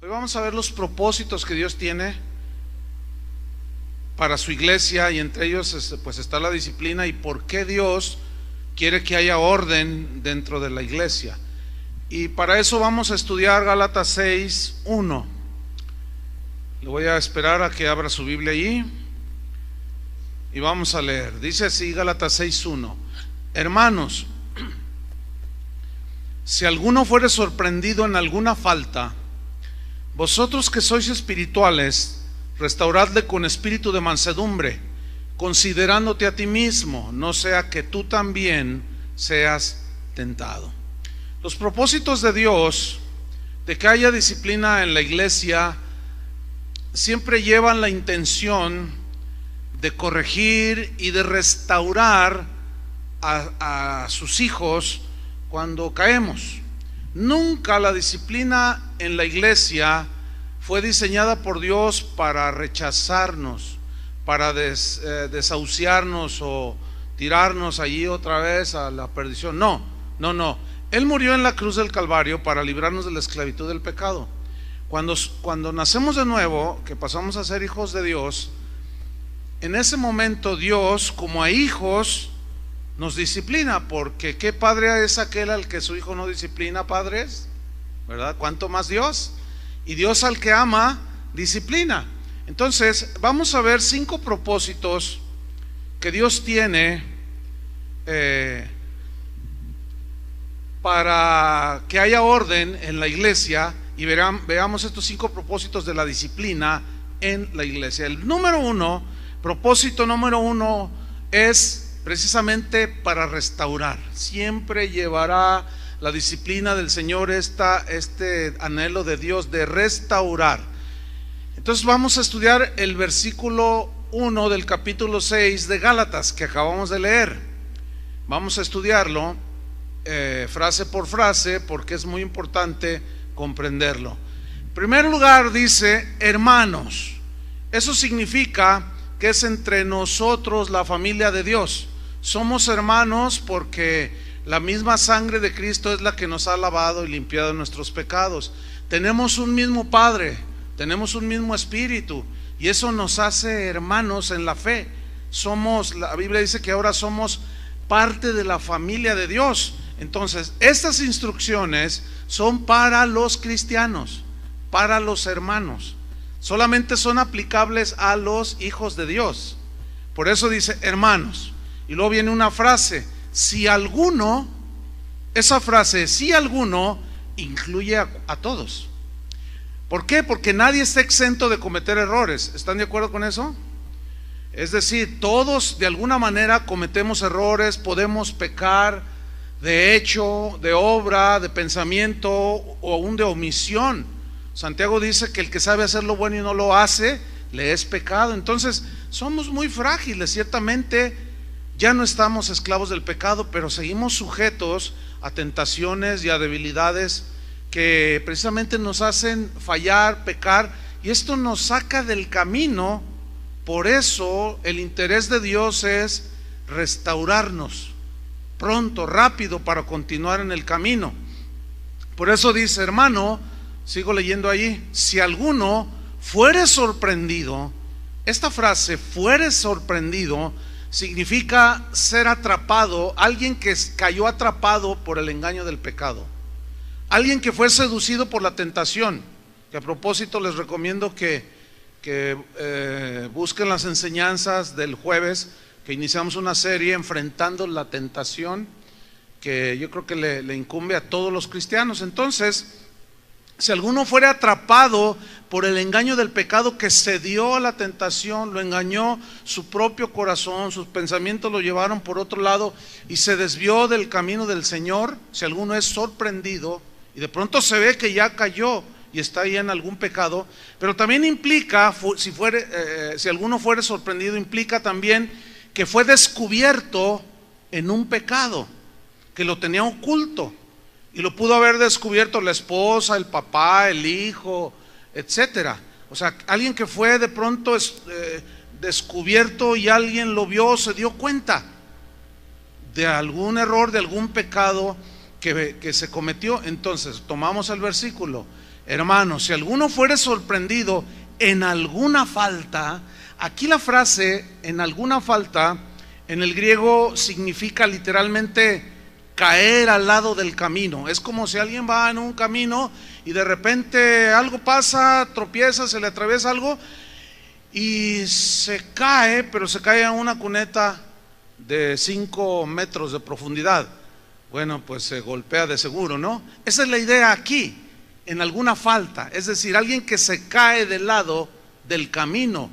Hoy vamos a ver los propósitos que Dios tiene para su iglesia, y entre ellos pues está la disciplina y por qué Dios quiere que haya orden dentro de la iglesia. Y para eso vamos a estudiar Gálatas 6:1. Le voy a esperar a que abra su Biblia allí y vamos a leer. Dice así Gálatas 6:1: Hermanos, si alguno fuere sorprendido en alguna falta, vosotros que sois espirituales, restauradle con espíritu de mansedumbre, considerándote a ti mismo, no sea que tú también seas tentado. Los propósitos de Dios de que haya disciplina en la iglesia siempre llevan la intención de corregir y de restaurar a sus hijos cuando caemos. Nunca la disciplina en la iglesia fue diseñada por Dios para rechazarnos, para desahuciarnos o tirarnos allí otra vez a la perdición. No. Él murió en la cruz del Calvario para librarnos de la esclavitud del pecado. Cuando nacemos de nuevo, que pasamos a ser hijos de Dios, en ese momento Dios, como a hijos, nos disciplina, porque ¿qué padre es aquel al que su hijo no disciplina, padres? ¿Verdad? ¿Cuánto más Dios? Y Dios al que ama, disciplina. Entonces, vamos a ver 5 propósitos que Dios tiene para que haya orden en la iglesia, y veamos estos 5 propósitos de la disciplina en la iglesia. El propósito número uno es precisamente para restaurar. Siempre llevará la disciplina del Señor este anhelo de Dios de restaurar. Entonces vamos a estudiar el versículo 1 del capítulo 6 de Gálatas que acabamos de leer. Vamos a estudiarlo frase por frase porque es muy importante comprenderlo. En primer lugar dice hermanos. Eso significa que es entre nosotros la familia de Dios. Somos hermanos porque la misma sangre de Cristo es la que nos ha lavado y limpiado nuestros pecados. Tenemos un mismo Padre, tenemos un mismo Espíritu, y eso nos hace hermanos en la fe. La Biblia dice que ahora somos parte de la familia de Dios. Entonces, estas instrucciones son para los cristianos, para los hermanos. Solamente son aplicables a los hijos de Dios. Por eso dice hermanos. Y luego viene una frase, si alguno, esa frase, si alguno, incluye a todos. ¿Por qué? Porque nadie está exento de cometer errores. ¿Están de acuerdo con eso? Es decir, todos de alguna manera cometemos errores, podemos pecar de hecho, de obra, de pensamiento o aún de omisión. Santiago dice que el que sabe hacer lo bueno y no lo hace, le es pecado. Entonces, somos muy frágiles, ciertamente. Ya no estamos esclavos del pecado, pero seguimos sujetos a tentaciones y a debilidades que precisamente nos hacen fallar, pecar, y esto nos saca del camino. Por eso el interés de Dios es restaurarnos pronto, rápido, para continuar en el camino. Por eso dice, hermano, sigo leyendo allí, si alguno fuere sorprendido. Esta frase, fuere sorprendido, significa ser atrapado, alguien que cayó atrapado por el engaño del pecado, alguien que fue seducido por la tentación. Que a propósito les recomiendo que busquen las enseñanzas del jueves, que iniciamos una serie enfrentando la tentación, que yo creo que le incumbe a todos los cristianos. Entonces, si alguno fuera atrapado por el engaño del pecado, que cedió a la tentación, lo engañó su propio corazón, sus pensamientos lo llevaron por otro lado y se desvió del camino del Señor. Si alguno es sorprendido y de pronto se ve que ya cayó y está ahí en algún pecado, pero también implica, si alguno fuere sorprendido, implica también que fue descubierto en un pecado, que lo tenía oculto. Y lo pudo haber descubierto la esposa, el papá, el hijo, etcétera. O sea, alguien que fue de pronto descubierto y alguien lo vio, se dio cuenta de algún error, de algún pecado que se cometió. Entonces, tomamos el versículo. Hermanos, si alguno fuere sorprendido en alguna falta, aquí la frase en alguna falta en el griego significa literalmente caer al lado del camino. Es como si alguien va en un camino y de repente algo pasa, tropieza, se le atraviesa algo y se cae, pero se cae a una cuneta de 5 metros de profundidad. Bueno, pues se golpea de seguro, ¿no? Esa es la idea aquí, en alguna falta. Es decir, alguien que se cae del lado del camino,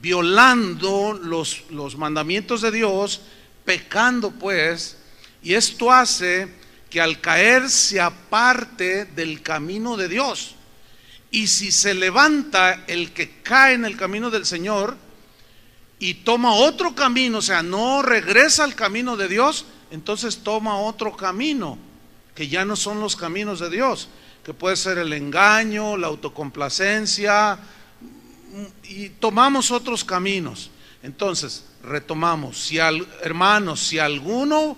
violando los mandamientos de Dios, pecando pues, y esto hace que al caer se aparte del camino de Dios. Y si se levanta el que cae en el camino del Señor y toma otro camino, o sea, no regresa al camino de Dios, entonces toma otro camino, que ya no son los caminos de Dios, que puede ser el engaño, la autocomplacencia, y tomamos otros caminos. Entonces, retomamos, hermanos, si alguno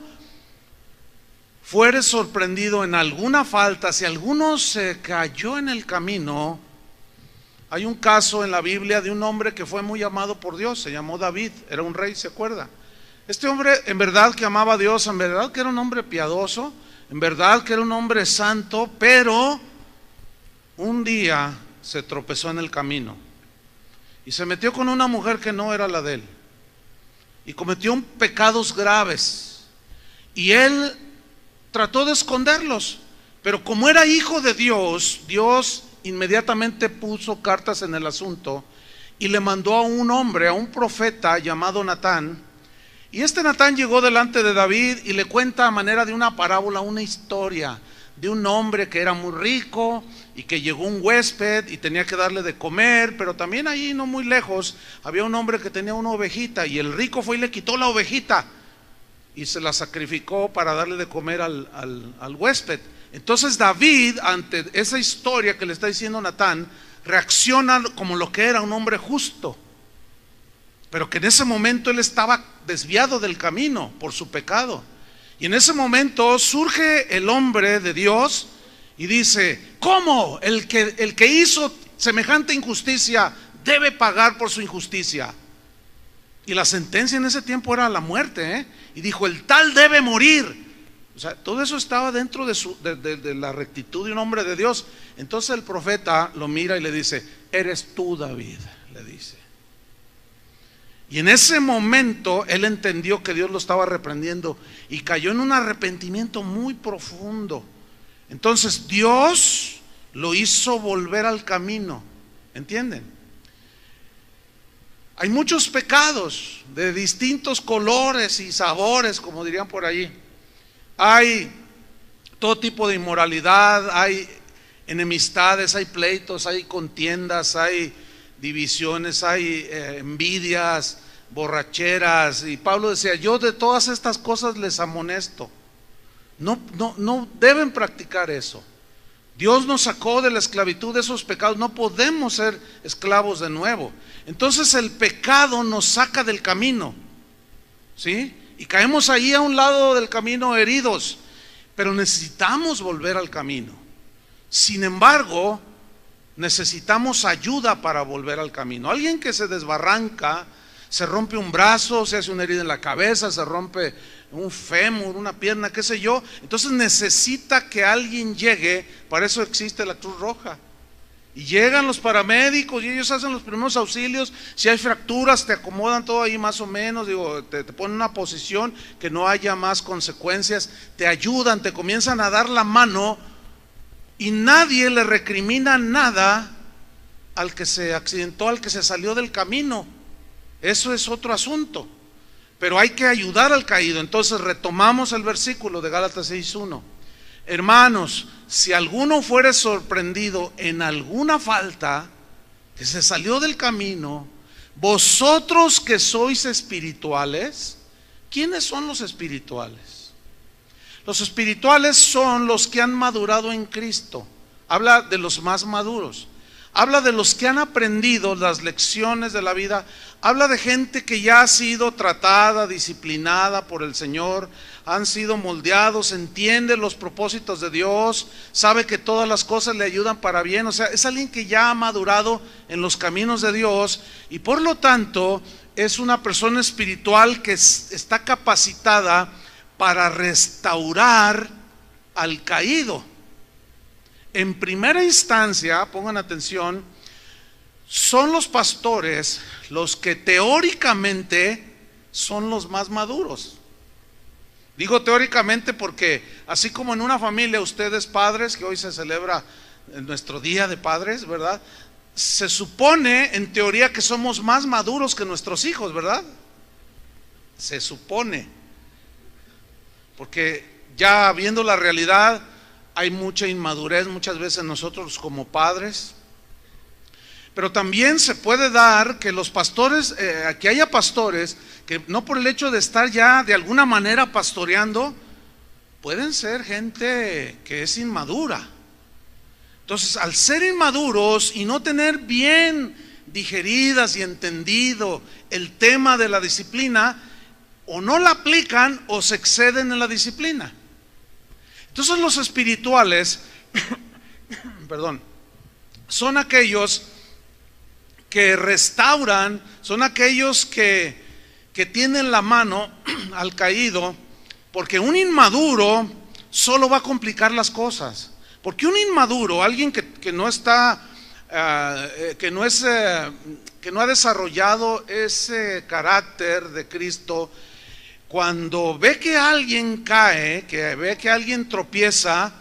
fuere sorprendido en alguna falta, si alguno se cayó en el camino. Hay un caso en la Biblia de un hombre que fue muy amado por Dios, se llamó David, era un rey, ¿se acuerda? Este hombre en verdad que amaba a Dios, en verdad que era un hombre piadoso, en verdad que era un hombre santo, pero un día se tropezó en el camino y se metió con una mujer que no era la de él y cometió pecados graves, y él trató de esconderlos, pero como era hijo de Dios, Dios inmediatamente puso cartas en el asunto y le mandó a un hombre, a un profeta llamado Natán. Y este Natán llegó delante de David y le cuenta a manera de una parábola una historia de un hombre que era muy rico y que llegó un huésped y tenía que darle de comer, pero también allí no muy lejos había un hombre que tenía una ovejita, y el rico fue y le quitó la ovejita y se la sacrificó para darle de comer al huésped. Entonces David, ante esa historia que le está diciendo Natán, reacciona como lo que era un hombre justo, pero que en ese momento él estaba desviado del camino por su pecado. Y en ese momento surge el hombre de Dios y dice: ¿cómo? El que hizo semejante injusticia debe pagar por su injusticia. Y la sentencia en ese tiempo era la muerte, y dijo: el tal debe morir. O sea, todo eso estaba dentro de la rectitud de un hombre de Dios. Entonces el profeta lo mira y le dice: eres tú, David, le dice. Y en ese momento él entendió que Dios lo estaba reprendiendo y cayó en un arrepentimiento muy profundo. Entonces Dios lo hizo volver al camino, ¿entienden? Hay muchos pecados de distintos colores y sabores, como dirían por allí. Hay todo tipo de inmoralidad, hay enemistades, hay pleitos, hay contiendas, hay divisiones, hay envidias, borracheras. Y Pablo decía: yo de todas estas cosas les amonesto. No deben practicar eso. Dios nos sacó de la esclavitud de esos pecados, no podemos ser esclavos de nuevo. Entonces el pecado nos saca del camino, ¿sí? Y caemos ahí a un lado del camino heridos, pero necesitamos volver al camino. Sin embargo, necesitamos ayuda para volver al camino. Alguien que se desbarranca, se rompe un brazo, se hace una herida en la cabeza, se rompe un fémur, una pierna, qué sé yo, entonces necesita que alguien llegue. Para eso existe la Cruz Roja, y llegan los paramédicos y ellos hacen los primeros auxilios. Si hay fracturas, te acomodan todo ahí más o menos, te ponen en una posición que no haya más consecuencias, te ayudan, te comienzan a dar la mano, y nadie le recrimina nada al que se accidentó, al que se salió del camino. Eso es otro asunto, pero hay que ayudar al caído. Entonces retomamos el versículo de Gálatas 6:1. Hermanos, si alguno fuere sorprendido en alguna falta, que se salió del camino, vosotros que sois espirituales. ¿Quiénes son los espirituales? Los espirituales son los que han madurado en Cristo. Habla de los más maduros. habla de los que han aprendido las lecciones de la vida, habla de gente que ya ha sido tratada, disciplinada por el Señor, han sido moldeados, entiende los propósitos de Dios, sabe que todas las cosas le ayudan para bien. O sea, es alguien que ya ha madurado en los caminos de Dios y por lo tanto es una persona espiritual que está capacitada para restaurar al caído. En primera instancia, pongan atención, son los pastores los que teóricamente son los más maduros. Digo teóricamente porque así como en una familia ustedes padres, que hoy se celebra nuestro día de padres, ¿verdad? Se supone en teoría que somos más maduros que nuestros hijos, ¿verdad? Se supone. Porque ya viendo la realidad, hay mucha inmadurez muchas veces nosotros como padres. Pero también se puede dar que los pastores, que haya pastores que no por el hecho de estar ya de alguna manera pastoreando, pueden ser gente que es inmadura. Entonces, al ser inmaduros y no tener bien digeridas y entendido el tema de la disciplina, o no la aplican o se exceden en la disciplina. Entonces los espirituales, perdón, son aquellos que restauran, son aquellos que tienen la mano al caído, porque un inmaduro solo va a complicar las cosas. Porque un inmaduro, alguien que no está, que no ha desarrollado ese carácter de Cristo, cuando ve que alguien cae, que ve que alguien tropieza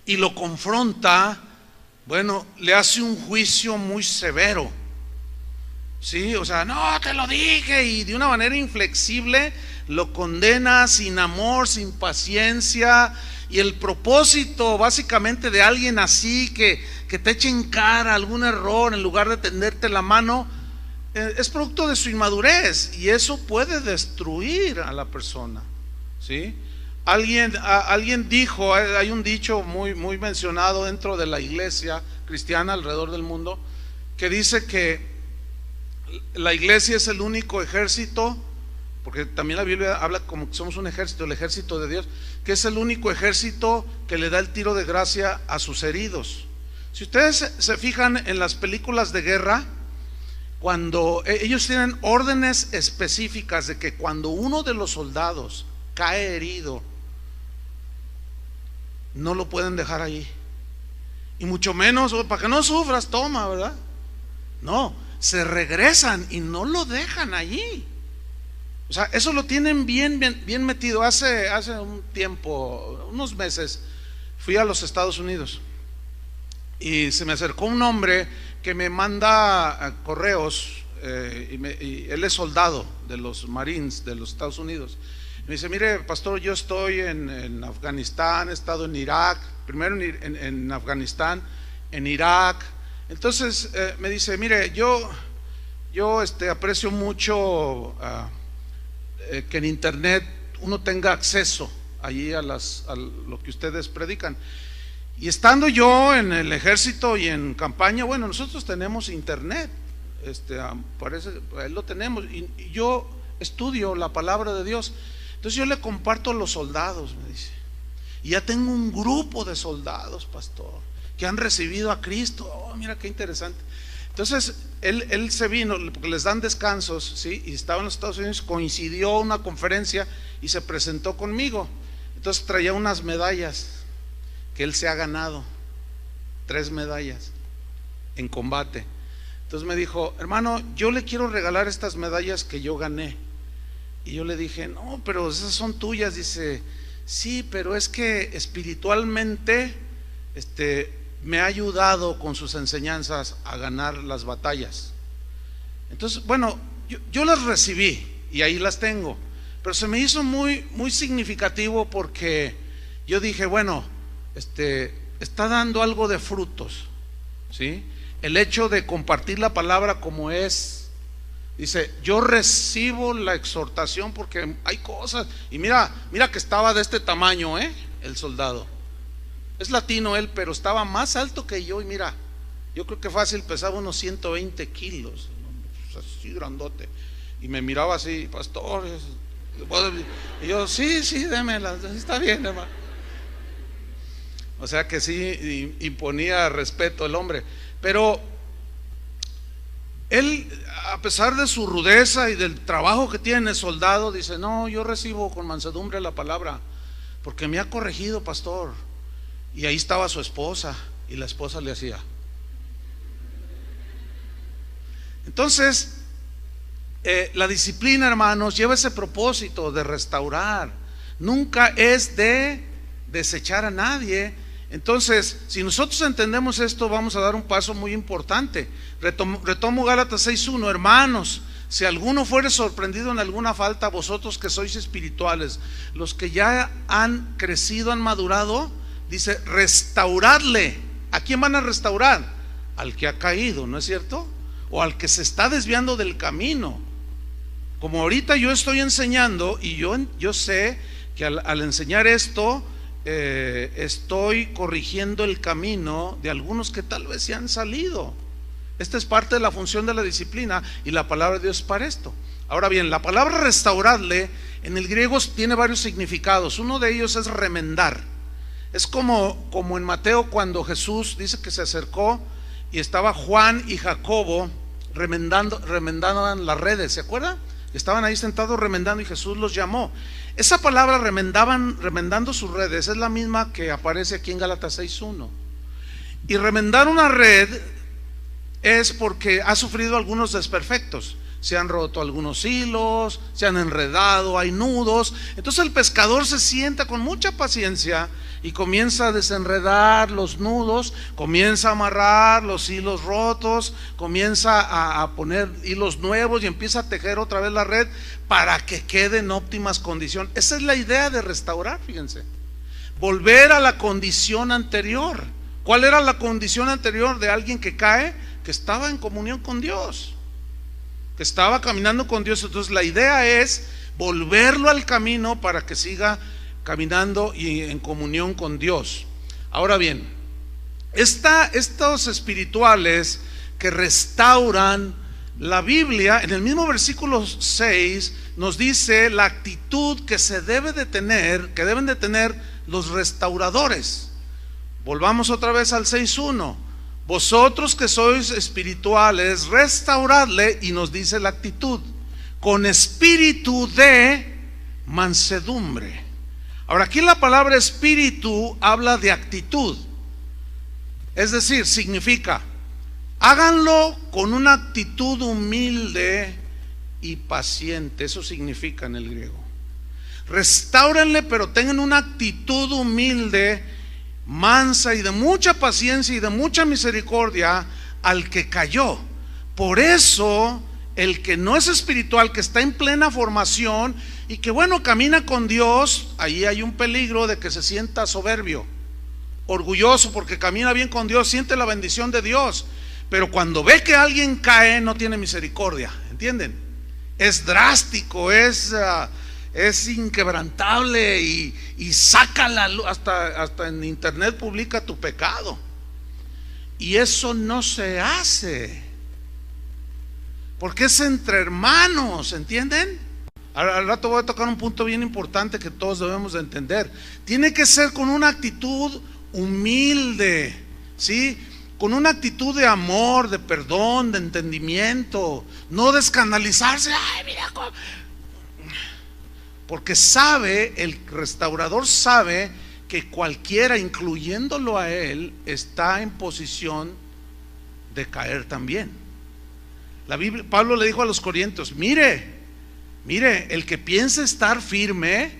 y lo confronta, bueno, le hace un juicio muy severo. Sí, o sea, no, te lo dije, y de una manera inflexible lo condena sin amor, sin paciencia. Y el propósito básicamente de alguien así que te eche en cara algún error en lugar de tenderte la mano, es producto de su inmadurez, y eso puede destruir a la persona. ¿Sí? Alguien dijo, hay un dicho muy mencionado dentro de la iglesia cristiana alrededor del mundo, que dice que la iglesia es el único ejército, porque también la Biblia habla como que somos un ejército, el ejército de Dios, que es el único ejército que le da el tiro de gracia a sus heridos. Si ustedes se fijan en las películas de guerra, cuando ellos tienen órdenes específicas de que cuando uno de los soldados cae herido, no lo pueden dejar ahí, y mucho menos para que no sufras, toma, ¿verdad? No, se regresan y no lo dejan allí. O sea, eso lo tienen bien metido. Hace un tiempo, unos meses, fui a los Estados Unidos y se me acercó un hombre que me manda correos, y él es soldado de los Marines de los Estados Unidos. Me dice, mire, pastor, yo estoy en Afganistán, he estado en Irak, primero en Afganistán, en Irak. Entonces me dice, mire, yo aprecio mucho que en internet uno tenga acceso allí a lo que ustedes predican. Y estando yo en el ejército y en campaña, bueno, nosotros tenemos internet, parece, ahí lo tenemos, y yo estudio la palabra de Dios. Entonces yo le comparto a los soldados, me dice, y ya tengo un grupo de soldados, pastor, que han recibido a Cristo. Oh, mira qué interesante. Entonces él se vino, porque les dan descansos, ¿sí? Y estaba en los Estados Unidos, coincidió una conferencia y se presentó conmigo. Entonces traía unas medallas que él se ha ganado, 3 medallas en combate. Entonces me dijo, hermano, yo le quiero regalar estas medallas que yo gané. Y yo le dije, no, pero esas son tuyas. Dice, sí, pero es que espiritualmente me ha ayudado con sus enseñanzas a ganar las batallas. Entonces, bueno, yo las recibí y ahí las tengo, pero se me hizo muy significativo, porque yo dije, bueno, está dando algo de frutos, ¿sí? El hecho de compartir la palabra como es. Dice, yo recibo la exhortación porque hay cosas, y mira que estaba de este tamaño, el soldado. Es latino él, pero estaba más alto que yo, y mira, Yo creo que fácil pesaba unos 120 kilos, pues así grandote. Y me miraba así, pastor. Y yo, sí, démela, está bien, hermano. O sea que sí imponía respeto el hombre. Pero él, a pesar de su rudeza y del trabajo que tiene el soldado, dice: no, yo recibo con mansedumbre la palabra, porque me ha corregido, pastor. Y ahí estaba su esposa, y la esposa le hacía. Entonces, la disciplina, hermanos, lleva ese propósito de restaurar. Nunca es de desechar a nadie. Entonces, si nosotros entendemos esto, vamos a dar un paso muy importante. Retomo Gálatas 6:1. Hermanos, si alguno fuere sorprendido en alguna falta, vosotros que sois espirituales, los que ya han crecido, han madurado, dice: restauradle. ¿A quién van a restaurar? Al que ha caído, ¿no es cierto? O al que se está desviando del camino. Como ahorita yo estoy enseñando, y yo sé que al enseñar esto, estoy corrigiendo el camino de algunos que tal vez se han salido. Esta es parte de la función de la disciplina, y la palabra de Dios es para esto. Ahora bien, la palabra restaurarle en el griego tiene varios significados. Uno de ellos es remendar. Es como en Mateo, cuando Jesús dice que se acercó y estaba Juan y Jacobo remendaban las redes, ¿se acuerdan? Estaban ahí sentados remendando y Jesús los llamó. Esa palabra remendando sus redes es la misma que aparece aquí en Gálatas 6:1. Y remendar una red es porque ha sufrido algunos desperfectos. Se han roto algunos hilos, se han enredado, hay nudos. Entonces el pescador se sienta con mucha paciencia y comienza a desenredar los nudos, comienza a amarrar los hilos rotos, comienza a poner hilos nuevos y empieza a tejer otra vez la red para que quede en óptimas condiciones. Esa es la idea de restaurar, fíjense. Volver a la condición anterior. ¿Cuál era la condición anterior de alguien que cae? Que estaba en comunión con Dios, que estaba caminando con Dios. Entonces la idea es volverlo al camino para que siga caminando y en comunión con Dios. Ahora bien, estos espirituales que restauran, la Biblia en el mismo versículo 6 nos dice la actitud que deben de tener los restauradores. Volvamos otra vez al 6:1. Vosotros que sois espirituales, restauradle, y nos dice la actitud: con espíritu de mansedumbre. Ahora, aquí la palabra espíritu habla de actitud. Es decir, significa: háganlo con una actitud humilde y paciente. Eso significa en el griego. Restáurenle, pero tengan una actitud humilde, mansa y de mucha paciencia y de mucha misericordia al que cayó. Por eso el que no es espiritual, que está en plena formación y que camina con Dios, ahí hay un peligro de que se sienta soberbio, orgulloso, porque camina bien con Dios, siente la bendición de Dios, pero cuando ve que alguien cae no tiene misericordia, ¿entienden? Es drástico, es inquebrantable y saca la luz, hasta en internet publica tu pecado, y eso no se hace, porque es entre hermanos, ¿entienden? Al rato voy a tocar un punto bien importante que todos debemos de entender. Tiene que ser con una actitud humilde, ¿sí? Con una actitud de amor, de perdón, de entendimiento, no de escandalizarse. Ay, mira cómo. Porque el restaurador sabe que cualquiera, incluyéndolo a él, está en posición de caer también. La Biblia, Pablo le dijo a los corintios: mire, el que piense estar firme,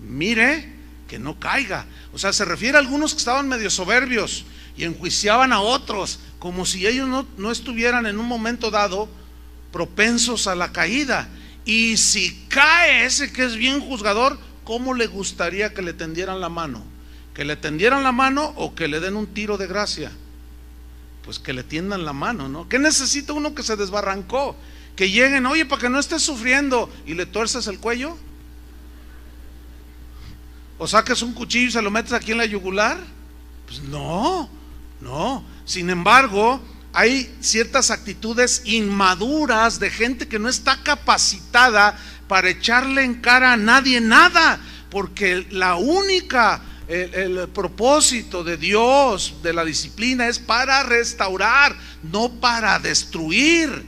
mire que no caiga. O sea, se refiere a algunos que estaban medio soberbios y enjuiciaban a otros, como si ellos no estuvieran en un momento dado propensos a la caída. Y si cae ese que es bien juzgador, ¿cómo le gustaría que le tendieran la mano? ¿Que le tendieran la mano o que le den un tiro de gracia? Pues que le tiendan la mano, ¿no? ¿Qué necesita uno que se desbarrancó? Que lleguen: oye, para que no estés sufriendo, y le tuerces el cuello, o saques un cuchillo y se lo metes aquí en la yugular. Pues no, Sin embargo, hay ciertas actitudes inmaduras de gente que no está capacitada para echarle en cara a nadie nada, porque la única, el propósito de Dios, de la disciplina, es para restaurar, no para destruir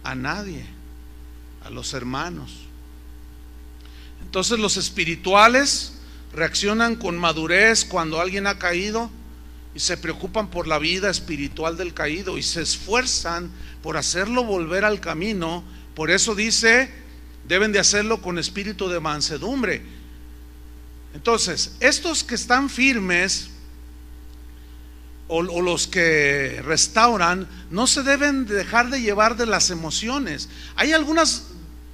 a nadie, a los hermanos. Entonces los espirituales reaccionan con madurez cuando alguien ha caído y se preocupan por la vida espiritual del caído y se esfuerzan por hacerlo volver al camino. Por eso dice, deben de hacerlo con espíritu de mansedumbre. Entonces, estos que están firmes o los que restauran no se deben dejar de llevar de las emociones. Hay algunas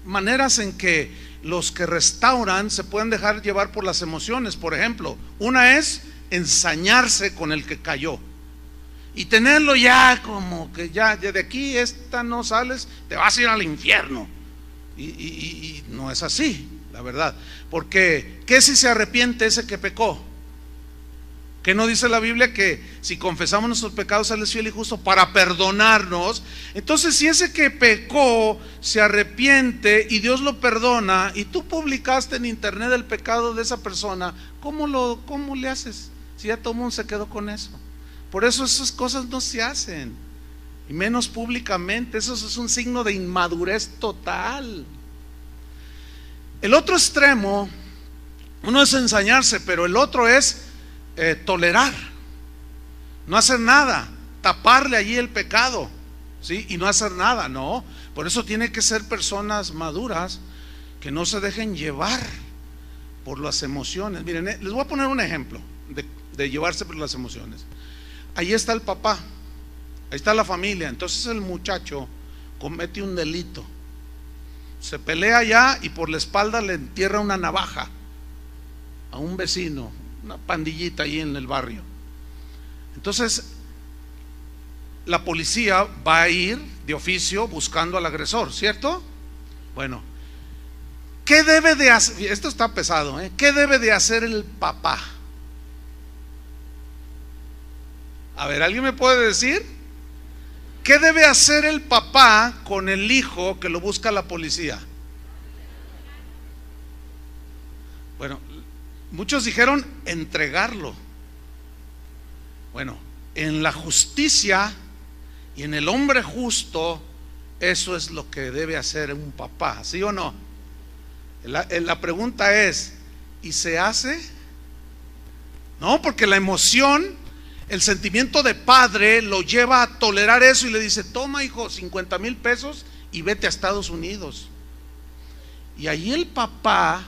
maneras en que los que restauran se pueden dejar llevar por las emociones. Por ejemplo, una es ensañarse con el que cayó y tenerlo ya como que ya de aquí esta no sales, te vas a ir al infierno. Y no es así, la verdad. Porque ¿qué si se arrepiente ese que pecó? ¿Qué no dice la Biblia? Que si confesamos nuestros pecados, Él es fiel y justo para perdonarnos. Entonces, si ese que pecó se arrepiente y Dios lo perdona, y tú publicaste en internet el pecado de esa persona, ¿cómo le haces? Si ya todo el mundo se quedó con eso. Por eso esas cosas no se hacen, y menos públicamente. Eso es un signo de inmadurez total. El otro extremo, uno es ensañarse, pero el otro es tolerar, no hacer nada, taparle allí el pecado, ¿sí? Y no hacer nada, no. Por eso tiene que ser personas maduras que no se dejen llevar por las emociones. Miren, les voy a poner un ejemplo de llevarse por las emociones. Ahí está el papá, ahí está la familia. Entonces el muchacho comete un delito, se pelea ya y por la espalda le entierra una navaja a un vecino, una pandillita ahí en el barrio. Entonces la policía va a ir de oficio buscando al agresor, ¿cierto? Bueno, ¿qué debe de hacer? Esto está pesado, ¿eh? ¿Qué debe de hacer el papá? A ver, ¿alguien me puede decir? ¿Qué debe hacer el papá con el hijo que lo busca la policía? Bueno, muchos dijeron entregarlo. Bueno, en la justicia y en el hombre justo, eso es lo que debe hacer un papá, ¿sí o no? La pregunta es, ¿y se hace? No, porque la emoción, el sentimiento de padre lo lleva a tolerar eso y le dice, toma hijo, 50,000 pesos y vete a Estados Unidos. Y ahí el papá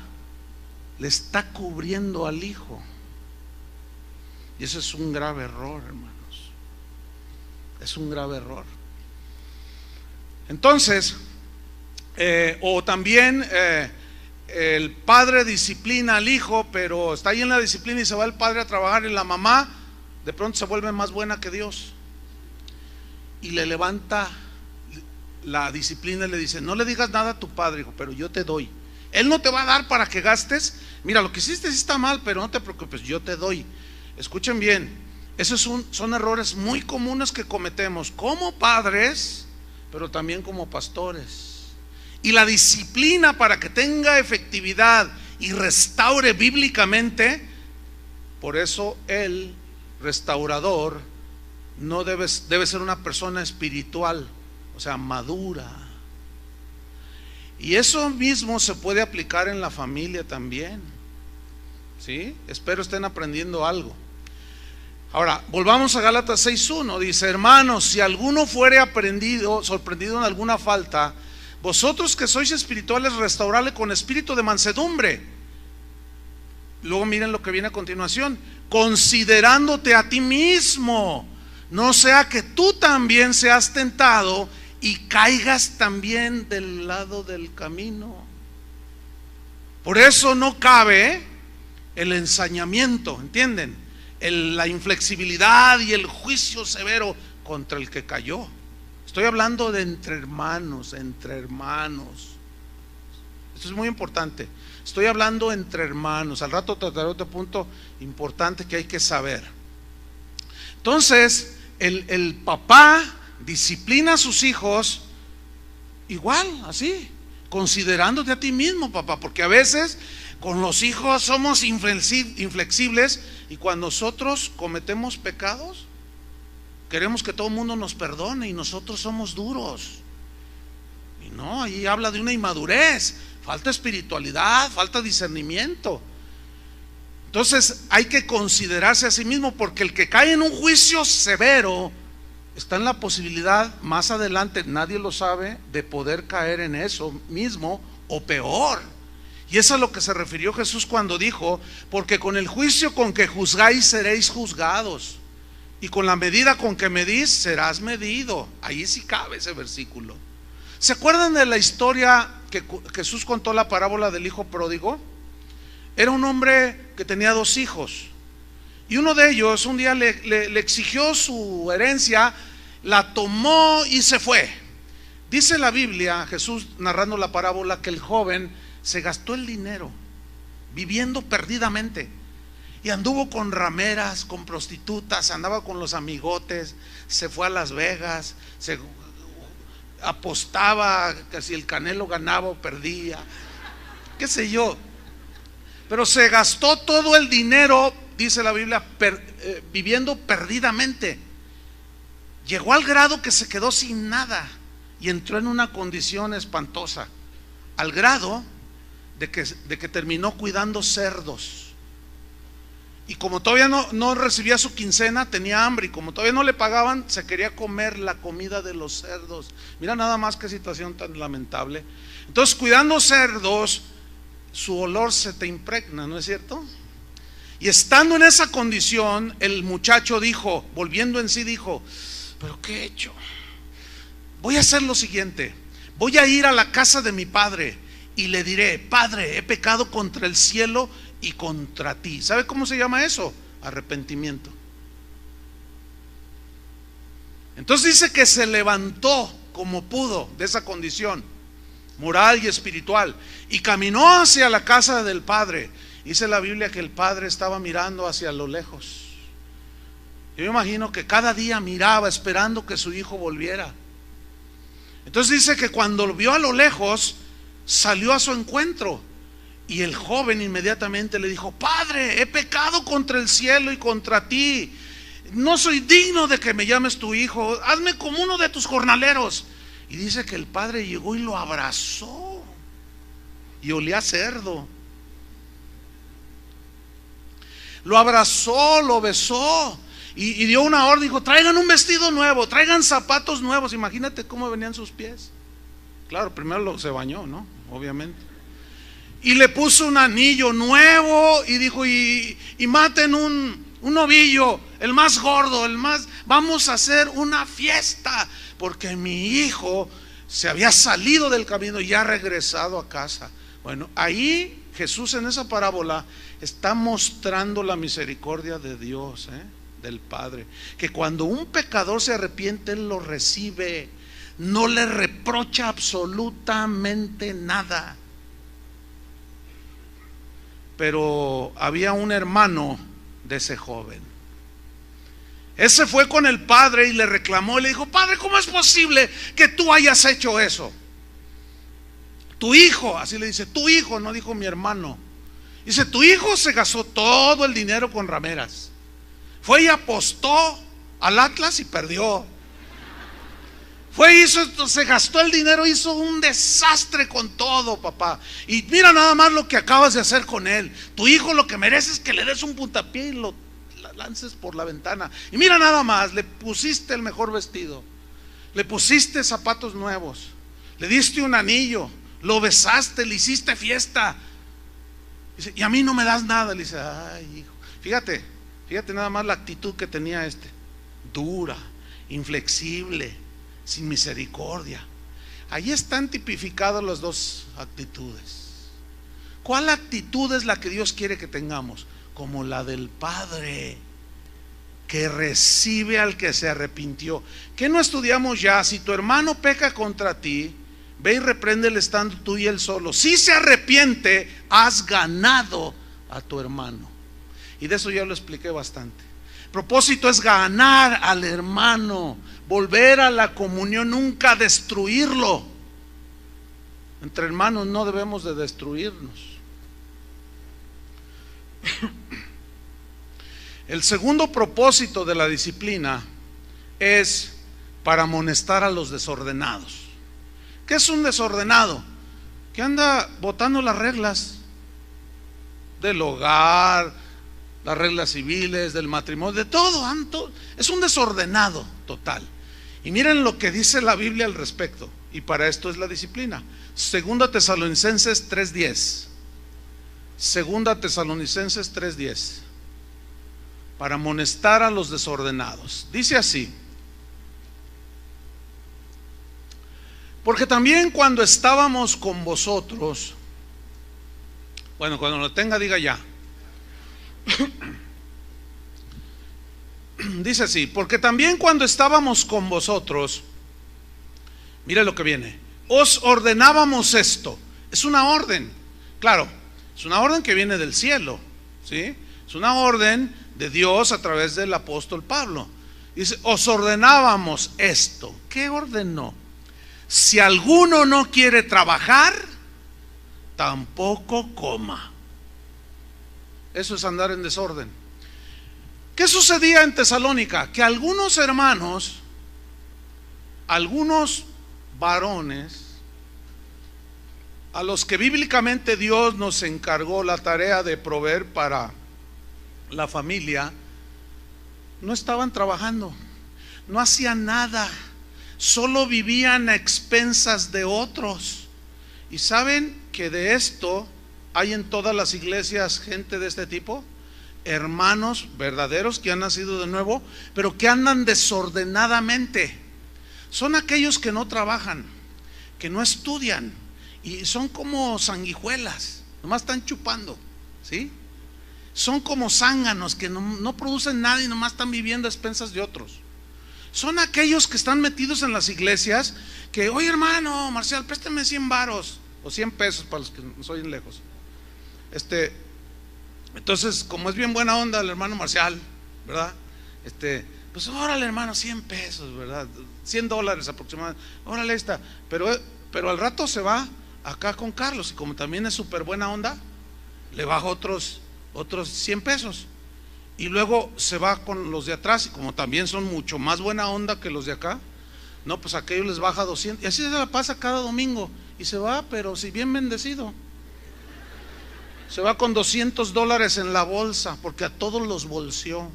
le está cubriendo al hijo. Y eso es un grave error, hermanos. Es un grave error. Entonces, o también el padre disciplina al hijo, pero está ahí en la disciplina y se va el padre a trabajar, y la mamá de pronto se vuelve más buena que Dios y le levanta la disciplina y le dice, no le digas nada a tu padre, hijo, pero yo te doy. Él no te va a dar para que gastes. Mira, lo que hiciste sí está mal, pero no te preocupes, yo te doy. Escuchen bien, esos son errores muy comunes que cometemos como padres, pero también como pastores. Y la disciplina, para que tenga efectividad y restaure bíblicamente, por eso el restaurador no debe ser una persona espiritual, o sea, madura. Y eso mismo se puede aplicar en la familia también, ¿sí? Espero estén aprendiendo algo. Ahora, volvamos a Gálatas 6:1. Dice, hermanos, si alguno fuere sorprendido en alguna falta, vosotros que sois espirituales, restaurarle con espíritu de mansedumbre. Luego miren lo que viene a continuación, considerándote a ti mismo, no sea que tú también seas tentado y caigas también del lado del camino. Por eso no cabe el ensañamiento, ¿entienden? La inflexibilidad y el juicio severo contra el que cayó. Estoy hablando de entre hermanos, entre hermanos. Esto es muy importante. Estoy hablando entre hermanos. Al rato trataré otro punto importante que hay que saber. Entonces, el papá disciplina a sus hijos igual, así, considerándote a ti mismo, papá, porque a veces con los hijos somos inflexibles, y cuando nosotros cometemos pecados queremos que todo el mundo nos perdone y nosotros somos duros. Y no, ahí habla de una inmadurez, falta espiritualidad, falta discernimiento. Entonces hay que considerarse a sí mismo, porque el que cae en un juicio severo está en la posibilidad más adelante, nadie lo sabe, de poder caer en eso mismo o peor. Y eso es a lo que se refirió Jesús cuando dijo: porque con el juicio con que juzgáis seréis juzgados, y con la medida con que medís serás medido. Ahí sí cabe ese versículo. ¿Se acuerdan de la historia que Jesús contó, la parábola del hijo pródigo? Era un hombre que tenía 2 hijos, y uno de ellos un día le exigió su herencia, la tomó y se fue. Dice la Biblia, Jesús narrando la parábola, que el joven se gastó el dinero viviendo perdidamente, y anduvo con rameras, con prostitutas, andaba con los amigotes, se fue a Las Vegas, se apostaba que si el Canelo ganaba o perdía, qué sé yo, pero se gastó todo el dinero, dice la Biblia, viviendo perdidamente. Llegó al grado que se quedó sin nada y entró en una condición espantosa, al grado de que terminó cuidando cerdos. Y como todavía no recibía su quincena, tenía hambre, y como todavía no le pagaban, se quería comer la comida de los cerdos. Mira nada más qué situación tan lamentable. Entonces, cuidando cerdos, su olor se te impregna, ¿no es cierto? Y estando en esa condición, el muchacho dijo, volviendo en sí, dijo: ¿pero qué he hecho? Voy a hacer lo siguiente, voy a ir a la casa de mi padre y le diré: Padre, he pecado contra el cielo y contra ti. ¿Sabe cómo se llama eso? Arrepentimiento. Entonces dice que se levantó como pudo de esa condición moral y espiritual y caminó hacia la casa del padre. Dice la Biblia que el padre estaba mirando hacia lo lejos. Yo me imagino que cada día miraba esperando que su hijo volviera. Entonces dice que cuando lo vio a lo lejos, salió a su encuentro, y el joven inmediatamente le dijo: Padre, he pecado contra el cielo y contra ti, no soy digno de que me llames tu hijo, hazme como uno de tus jornaleros. Y dice que el padre llegó y lo abrazó, y olía a cerdo. Lo abrazó, lo besó, y dio una orden, dijo: traigan un vestido nuevo, traigan zapatos nuevos. Imagínate cómo venían sus pies. Claro, primero se bañó, ¿no? Obviamente. Y le puso un anillo nuevo y dijo: y maten un novillo, el más gordo, vamos a hacer una fiesta, porque mi hijo se había salido del camino y ya ha regresado a casa. Bueno, ahí Jesús en esa parábola está mostrando la misericordia de Dios, del Padre, que cuando un pecador se arrepiente, Él lo recibe, no le reprocha absolutamente nada. Pero había un hermano de ese joven. Ese fue con el padre y le reclamó y le dijo: Padre, ¿cómo es posible que tú hayas hecho eso? Tu hijo, así le dice, tu hijo, no dijo mi hermano. Dice: tu hijo se gastó todo el dinero con rameras, fue y apostó al Atlas y perdió. Se gastó el dinero, hizo un desastre con todo, papá. Y mira nada más lo que acabas de hacer con él. Tu hijo lo que merece es que le des un puntapié y lo lances por la ventana. Y mira nada más, le pusiste el mejor vestido, le pusiste zapatos nuevos, le diste un anillo, lo besaste, le hiciste fiesta. Dice: y a mí no me das nada. Le dice: ay, hijo. Fíjate nada más la actitud que tenía dura, inflexible, sin misericordia. Ahí están tipificadas las dos actitudes. ¿Cuál actitud es la que Dios quiere que tengamos? Como la del Padre, que recibe al que se arrepintió. ¿Qué no estudiamos ya? Si tu hermano peca contra ti, ve y repréndele estando tú y él solo. Si se arrepiente, has ganado a tu hermano. Y de eso ya lo expliqué bastante. Propósito es ganar al hermano, volver a la comunión, nunca destruirlo. Entre hermanos no debemos de destruirnos. El segundo propósito de la disciplina es para amonestar a los desordenados. ¿Qué es un desordenado? Que anda botando las reglas del hogar, las reglas civiles, del matrimonio, de todo. Es un desordenado total. Y miren lo que dice la Biblia al respecto. Y para esto es la disciplina. Segunda Tesalonicenses 3:10. Segunda Tesalonicenses 3:10. Para amonestar a los desordenados. Dice así: porque también cuando estábamos con vosotros, bueno, cuando lo tenga diga ya. Dice así: porque también cuando estábamos con vosotros, mire lo que viene, os ordenábamos esto. Es una orden, claro, es una orden que viene del cielo, ¿sí? Es una orden de Dios a través del apóstol Pablo. Dice, os ordenábamos esto. ¿Qué ordenó? Si alguno no quiere trabajar, tampoco coma. Eso es andar en desorden. ¿Qué sucedía en Tesalónica? Que algunos hermanos, algunos varones, a los que bíblicamente Dios nos encargó la tarea de proveer para la familia, no estaban trabajando, no hacían nada, solo vivían a expensas de otros. Y saben que de esto hay en todas las iglesias gente de este tipo, hermanos verdaderos que han nacido de nuevo, pero que andan desordenadamente. Son aquellos que no trabajan, que no estudian y son como sanguijuelas, nomás están chupando, ¿sí? Son como zánganos que no producen nada y nomás están viviendo a expensas de otros. Son aquellos que están metidos en las iglesias que, oye hermano Marcial, préstame 100 varos o 100 pesos para los que nos oyen lejos. Entonces, como es bien buena onda el hermano Marcial, ¿verdad? Pues órale hermano, 100 pesos, ¿verdad? $100 aproximadamente, órale está. Pero al rato se va acá con Carlos y como también es súper buena onda, le baja otros 100 pesos. Y luego se va con los de atrás y como también son mucho más buena onda que los de acá, no, pues a aquellos les baja 200. Y así se la pasa cada domingo. Y se va, pero si bien bendecido. Se va con $200 en la bolsa, porque a todos los bolseó.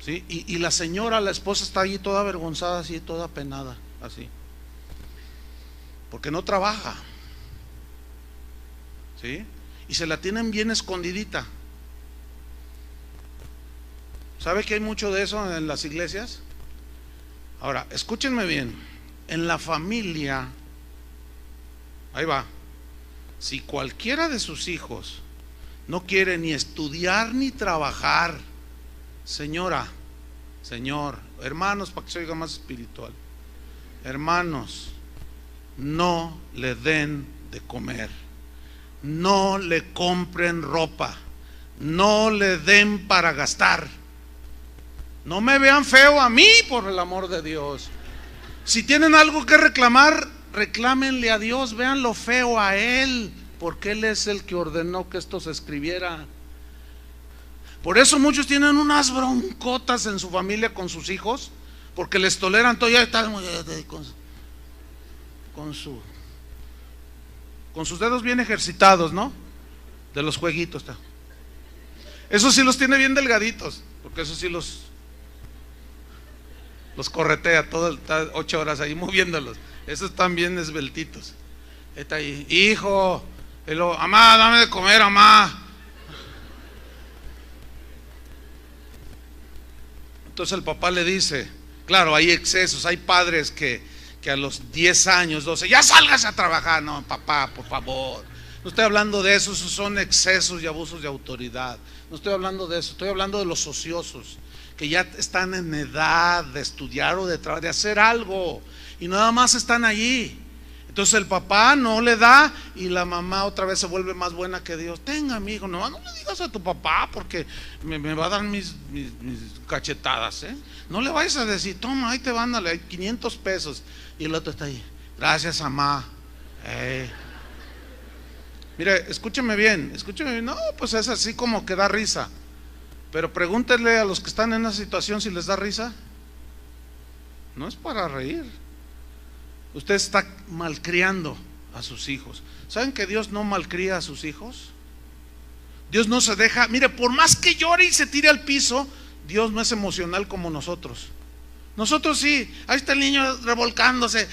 ¿Sí? Y la señora, la esposa, está allí toda avergonzada, así, toda penada, así. Porque no trabaja. ¿Sí? Y se la tienen bien escondidita. ¿Sabe que hay mucho de eso en las iglesias? Ahora, escúchenme bien. En la familia, ahí va. Si cualquiera de sus hijos no quiere ni estudiar ni trabajar, señora, señor, hermanos, para que se oiga más espiritual, hermanos, no le den de comer, no le compren ropa, no le den para gastar. No me vean feo a mí, por el amor de Dios. Si tienen algo que reclamar, reclámenle a Dios, vean lo feo a Él, porque Él es el que ordenó que esto se escribiera. Por eso muchos tienen unas broncotas en su familia con sus hijos, porque les toleran todo, ya están con sus dedos bien ejercitados, ¿no? De los jueguitos. Eso sí los tiene bien delgaditos, porque eso sí los corretea todo 8 horas ahí moviéndolos. Esos están bien esbeltitos. Está ahí, hijo, mamá, dame de comer, mamá. Entonces el papá le dice, claro, hay excesos, hay padres que a los 10 años, 12, ya salgas a trabajar. No, papá, por favor. No estoy hablando de eso, esos son excesos y abusos de autoridad. No estoy hablando de eso, estoy hablando de los ociosos, que ya están en edad de estudiar o de hacer algo y nada más están allí. Entonces el papá no le da y la mamá otra vez se vuelve más buena que Dios. Tenga, mi hijo, no le digas a tu papá porque me va a dar mis cachetadas, ¿eh? No le vayas a decir, toma, ahí te van, dale, hay 500 pesos. Y el otro está ahí, gracias, mamá. Mire, escúcheme bien. No, pues es así como que da risa. Pero pregúntenle a los que están en esa situación si les da risa. No es para reír. Usted está malcriando a sus hijos. ¿Saben que Dios no malcría a sus hijos? Dios no se deja, mire, por más que llore y se tire al piso, Dios no es emocional como nosotros. Nosotros sí, ahí está el niño revolcándose.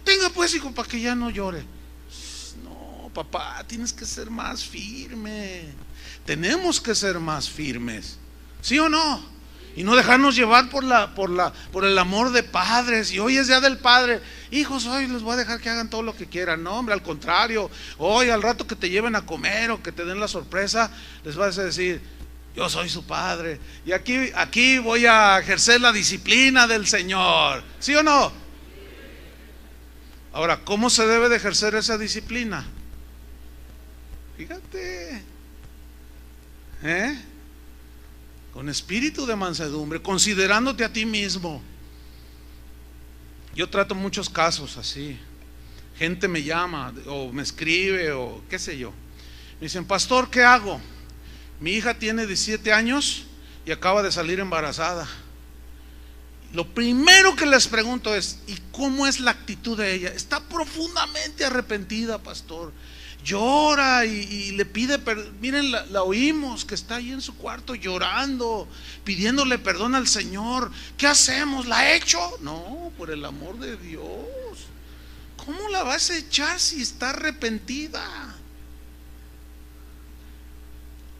Tenga pues, hijo, para que ya no llore. No, papá, tienes que ser más firme. Tenemos que ser más firmes, ¿sí o no? Y no dejarnos llevar por el amor de padres. Y hoy es día del padre. Hijos, hoy les voy a dejar que hagan todo lo que quieran. No, hombre, al contrario. Hoy al rato que te lleven a comer o que te den la sorpresa, les vas a decir, yo soy su padre. Y aquí voy a ejercer la disciplina del Señor. ¿Sí o no? Ahora, ¿cómo se debe de ejercer esa disciplina? Fíjate, con espíritu de mansedumbre, considerándote a ti mismo. Yo trato muchos casos así. Gente me llama o me escribe o qué sé yo. Me dicen, pastor, ¿qué hago? Mi hija tiene 17 años y acaba de salir embarazada. Lo primero que les pregunto es, ¿y cómo es la actitud de ella? Está profundamente arrepentida, pastor. Llora y le pide perdón. Miren, la oímos que está ahí en su cuarto llorando, pidiéndole perdón al Señor. ¿Qué hacemos? ¿La ha hecho? No, por el amor de Dios. ¿Cómo la vas a echar si está arrepentida?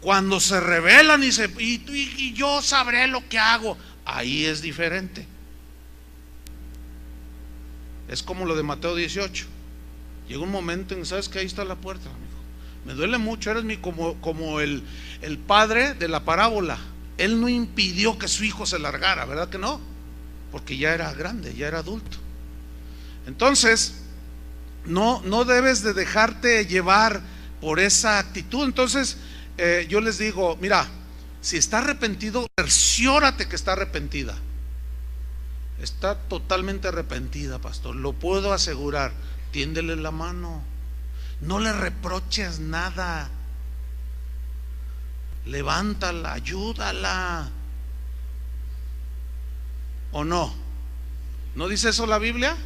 Cuando se rebelan y yo sabré lo que hago, ahí es diferente. Es como lo de Mateo 18. Llega un momento en, ¿sabes que ahí está la puerta, amigo? Me duele mucho, eres como el padre de la parábola. Él no impidió que su hijo se largara, ¿verdad que no? Porque ya era grande, ya era adulto. Entonces, no debes de dejarte llevar por esa actitud. Entonces, yo les digo, mira, si está arrepentido, cerciórate que está arrepentida. Está totalmente arrepentida, pastor, lo puedo asegurar. Tiéndele la mano, no le reproches nada, levántala, ayúdala. ¿O no? ¿No dice eso la Biblia?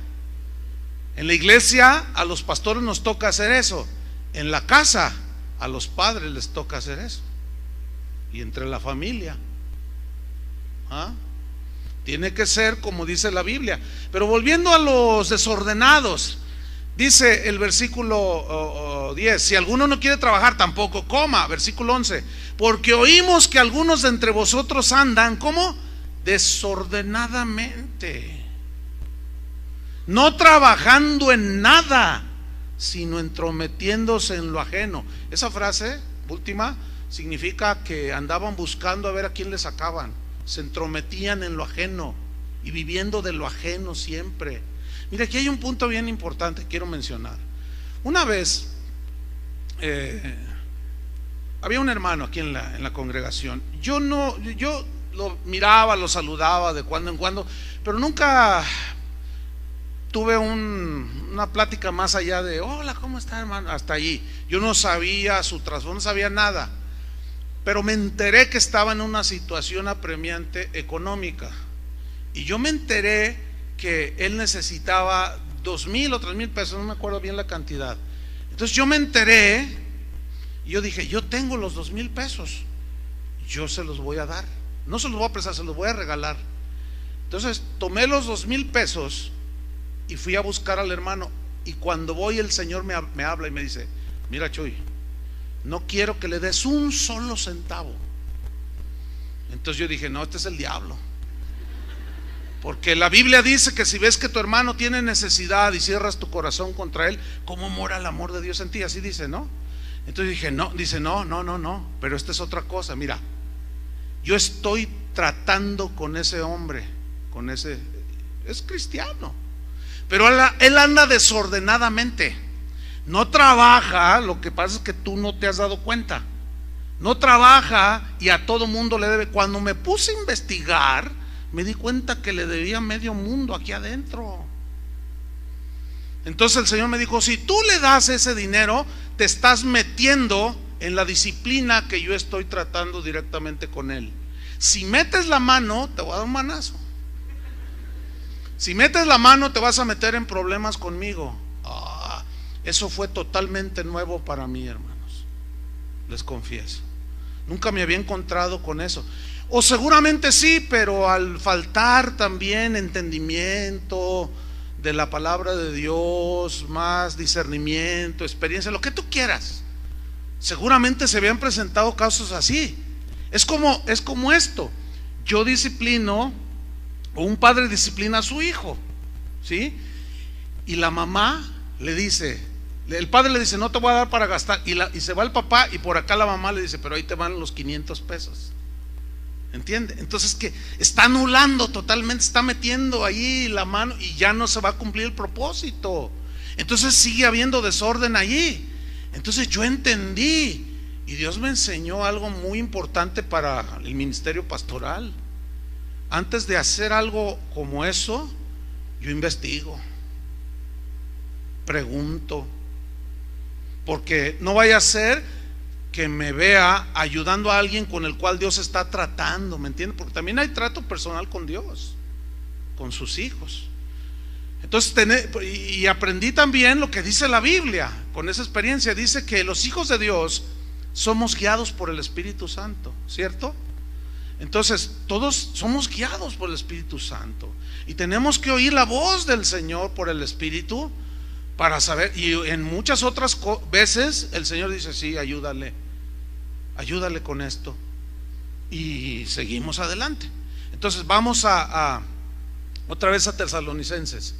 En la iglesia a los pastores nos toca hacer eso. En la casa a los padres les toca hacer eso. Y entre la familia, tiene que ser como dice la Biblia. Pero volviendo a los desordenados, dice el versículo 10, si alguno no quiere trabajar, tampoco coma. Versículo 11, porque oímos que algunos de entre vosotros andan, ¿cómo? Desordenadamente, no trabajando en nada, sino entrometiéndose en lo ajeno. Esa frase última significa que andaban buscando a ver a quién le sacaban. Se entrometían en lo ajeno y viviendo de lo ajeno siempre. Mira, aquí hay un punto bien importante que quiero mencionar. Una vez había un hermano aquí en la congregación. Yo lo miraba, lo saludaba de cuando en cuando, pero nunca tuve una plática más allá de hola, ¿cómo está, hermano? Hasta allí. Yo no sabía su trasfondo, no sabía nada, pero me enteré que estaba en una situación apremiante económica. Y yo me enteré que él necesitaba 2,000 o 3,000 pesos, no me acuerdo bien la cantidad. Entonces yo me enteré y yo dije, yo tengo los 2,000 pesos, yo se los voy a dar, no se los voy a prestar, se los voy a regalar. Entonces tomé los 2,000 pesos y fui a buscar al hermano. Y cuando voy, el Señor me habla y me dice, mira, Chuy, no quiero que le des un solo centavo. Entonces yo dije, no, este es el diablo. Porque la Biblia dice que si ves que tu hermano tiene necesidad y cierras tu corazón contra él, ¿cómo mora el amor de Dios en ti? Así dice, ¿no? Entonces dije, no, dice, no, pero esta es otra cosa. Mira, yo estoy tratando con ese hombre, es cristiano, Pero él anda desordenadamente. No trabaja, lo que pasa es que tú no te has dado cuenta. No trabaja y a todo mundo le debe. Cuando me puse a investigar, me di cuenta que le debía medio mundo aquí adentro. Entonces el Señor me dijo: si tú le das ese dinero, te estás metiendo en la disciplina que yo estoy tratando directamente con él. Si metes la mano, te voy a dar un manazo. Si metes la mano, te vas a meter en problemas conmigo. Eso fue totalmente nuevo para mí, hermanos, les confieso. Nunca me había encontrado con eso. O seguramente sí, pero al faltar también entendimiento de la palabra de Dios, más discernimiento, experiencia, lo que tú quieras, seguramente se habían presentado casos así. Es como esto: yo disciplino, o un padre disciplina a su hijo, ¿sí? Y la mamá le dice, el padre le dice: no te voy a dar para gastar, y se va el papá, y por acá la mamá le dice: pero ahí te van los 500 pesos. ¿Entiende? Entonces, que está anulando totalmente, está metiendo ahí la mano y ya no se va a cumplir el propósito. Entonces sigue habiendo desorden allí. Entonces yo entendí, y Dios me enseñó algo muy importante para el ministerio pastoral. Antes de hacer algo como eso, yo investigo, pregunto, porque no vaya a ser que me vea ayudando a alguien con el cual Dios está tratando, ¿me entiende? Porque también hay trato personal con Dios, con sus hijos. Entonces y aprendí también lo que dice la Biblia. Con esa experiencia dice que los hijos de Dios somos guiados por el Espíritu Santo, ¿cierto? Entonces todos somos guiados por el Espíritu Santo, y tenemos que oír la voz del Señor por el Espíritu para saber. Y en muchas otras veces el Señor dice: sí, ayúdale con esto, y seguimos adelante. Entonces vamos otra vez a Tesalonicenses.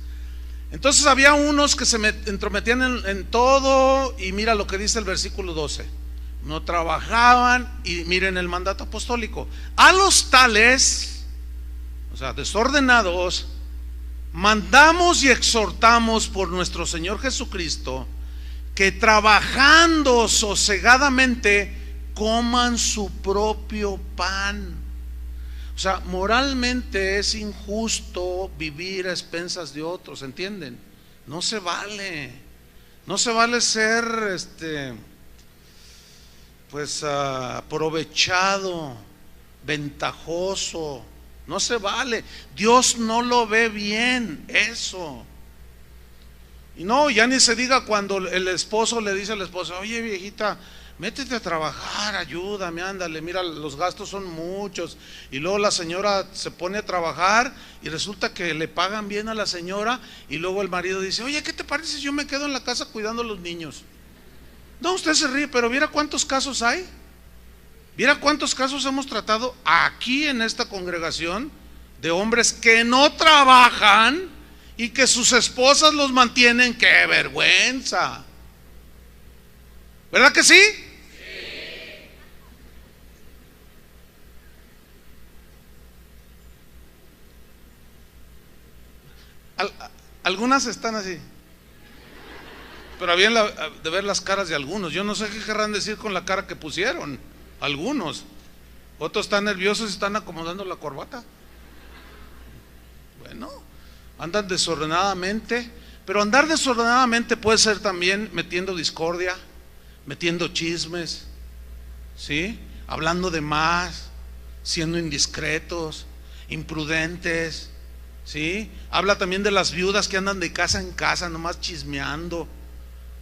Entonces había unos que se entrometían en todo, y mira lo que dice el versículo 12: no trabajaban. Y miren el mandato apostólico: a los tales, o sea, desordenados, mandamos y exhortamos por nuestro Señor Jesucristo, que trabajando sosegadamente coman su propio pan. O sea, moralmente es injusto vivir a expensas de otros, ¿entienden? No se vale. No se vale ser aprovechado, ventajoso. No se vale. Dios no lo ve bien eso. Y no, ya ni se diga cuando el esposo le dice a la esposa: oye, viejita, métete a trabajar, ayúdame, ándale, mira, los gastos son muchos. Y luego la señora se pone a trabajar y resulta que le pagan bien a la señora, y luego el marido dice: oye, ¿qué te parece si yo me quedo en la casa cuidando a los niños? No, usted se ríe, pero mira cuántos casos hay. Mira cuántos casos hemos tratado aquí en esta congregación de hombres que no trabajan y que sus esposas los mantienen. ¡Qué vergüenza! ¿Verdad que sí? Sí. Algunas están así, pero habían de ver las caras de algunos. Yo no sé qué querrán decir con la cara que pusieron algunos. Otros están nerviosos y están acomodando la corbata. Bueno, andan desordenadamente. Pero andar desordenadamente puede ser también metiendo discordia, metiendo chismes, ¿sí? Hablando de más, siendo indiscretos, imprudentes, ¿sí? Habla también de las viudas que andan de casa en casa nomás chismeando,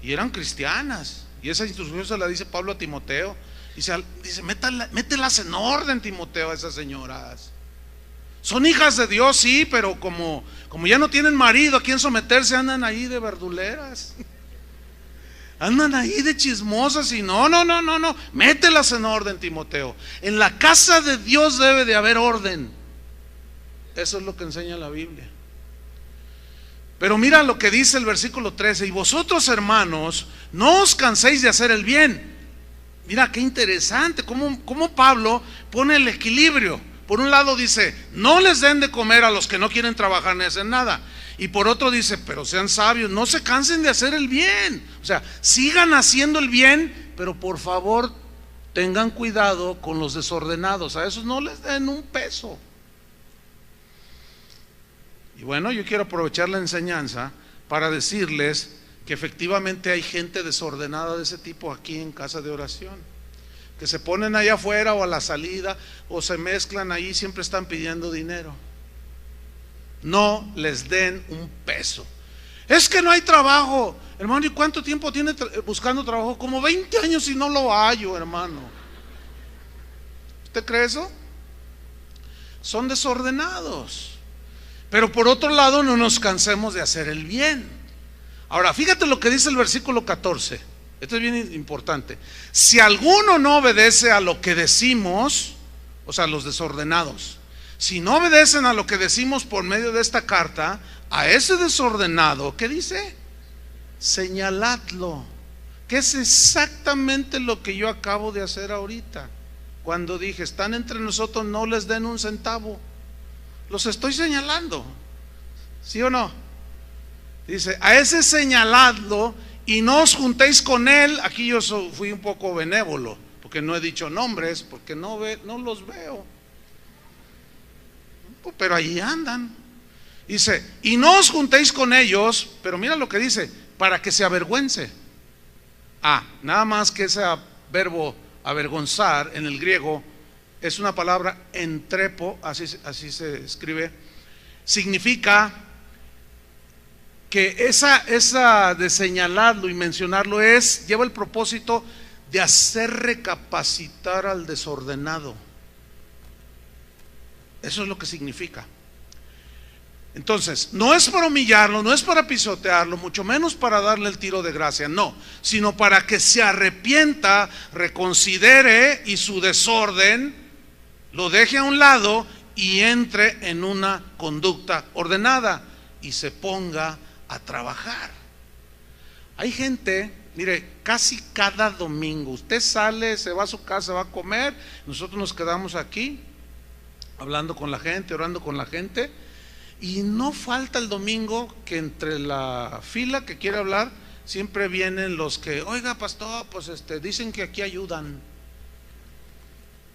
y eran cristianas. Y esa instrucción se la dice Pablo a Timoteo. Dice: mételas en orden, Timoteo, a esas señoras. Son hijas de Dios, sí, pero como ya no tienen marido a quien someterse, andan ahí de verduleras, andan ahí de chismosas. Y no, mételas en orden, Timoteo. En la casa de Dios debe de haber orden. Eso es lo que enseña la Biblia. Pero mira lo que dice el versículo 13: y vosotros, hermanos, no os canséis de hacer el bien. Mira qué interesante cómo Pablo pone el equilibrio. por un lado dice, no les den de comer a los que no quieren trabajar ni hacer nada. Y por otro dice, pero sean sabios, no se cansen de hacer el bien. O sea, sigan haciendo el bien, pero por favor tengan cuidado con los desordenados. A esos no les den un peso. Y bueno, yo quiero aprovechar la enseñanza para decirles que efectivamente hay gente desordenada de ese tipo aquí en Casa de Oración, que se ponen allá afuera o a la salida o se mezclan ahí, siempre están pidiendo dinero. No les den un peso. Es que no hay trabajo, hermano. ¿Y cuánto tiempo tiene buscando trabajo? Como 20 años y no lo hallo, hermano. ¿Usted cree eso? Son desordenados. Pero por otro lado, no nos cansemos de hacer el bien. Ahora, fíjate lo que dice el versículo 14. Esto es bien importante. Si alguno no obedece a lo que decimos, o sea, los desordenados, si no obedecen a lo que decimos por medio de esta carta, a ese desordenado, ¿qué dice? Señaladlo. Que es exactamente lo que yo acabo de hacer ahorita. Cuando dije, están entre nosotros, no les den un centavo. Los estoy señalando. ¿Sí o no? Dice, a ese señaladlo y no os juntéis con él. Aquí yo fui un poco benévolo, porque no he dicho nombres, porque no los veo. Pero ahí andan. Dice, y no os juntéis con ellos, pero mira lo que dice, para que se avergüence. Nada más que ese verbo avergonzar en el griego es una palabra entrepo, así se escribe. Significa que esa de señalarlo y mencionarlo lleva el propósito de hacer recapacitar al desordenado. Eso es lo que significa. Entonces, no es para humillarlo, no es para pisotearlo, mucho menos para darle el tiro de gracia, no, sino para que se arrepienta, reconsidere y su desorden lo deje a un lado y entre en una conducta ordenada y se ponga a trabajar. Hay gente, mire, casi cada domingo usted sale, se va a su casa, va a comer, nosotros nos quedamos aquí hablando con la gente, orando con la gente, y no falta el domingo que entre la fila que quiere hablar siempre vienen los que, oiga pastor, pues dicen que aquí ayudan,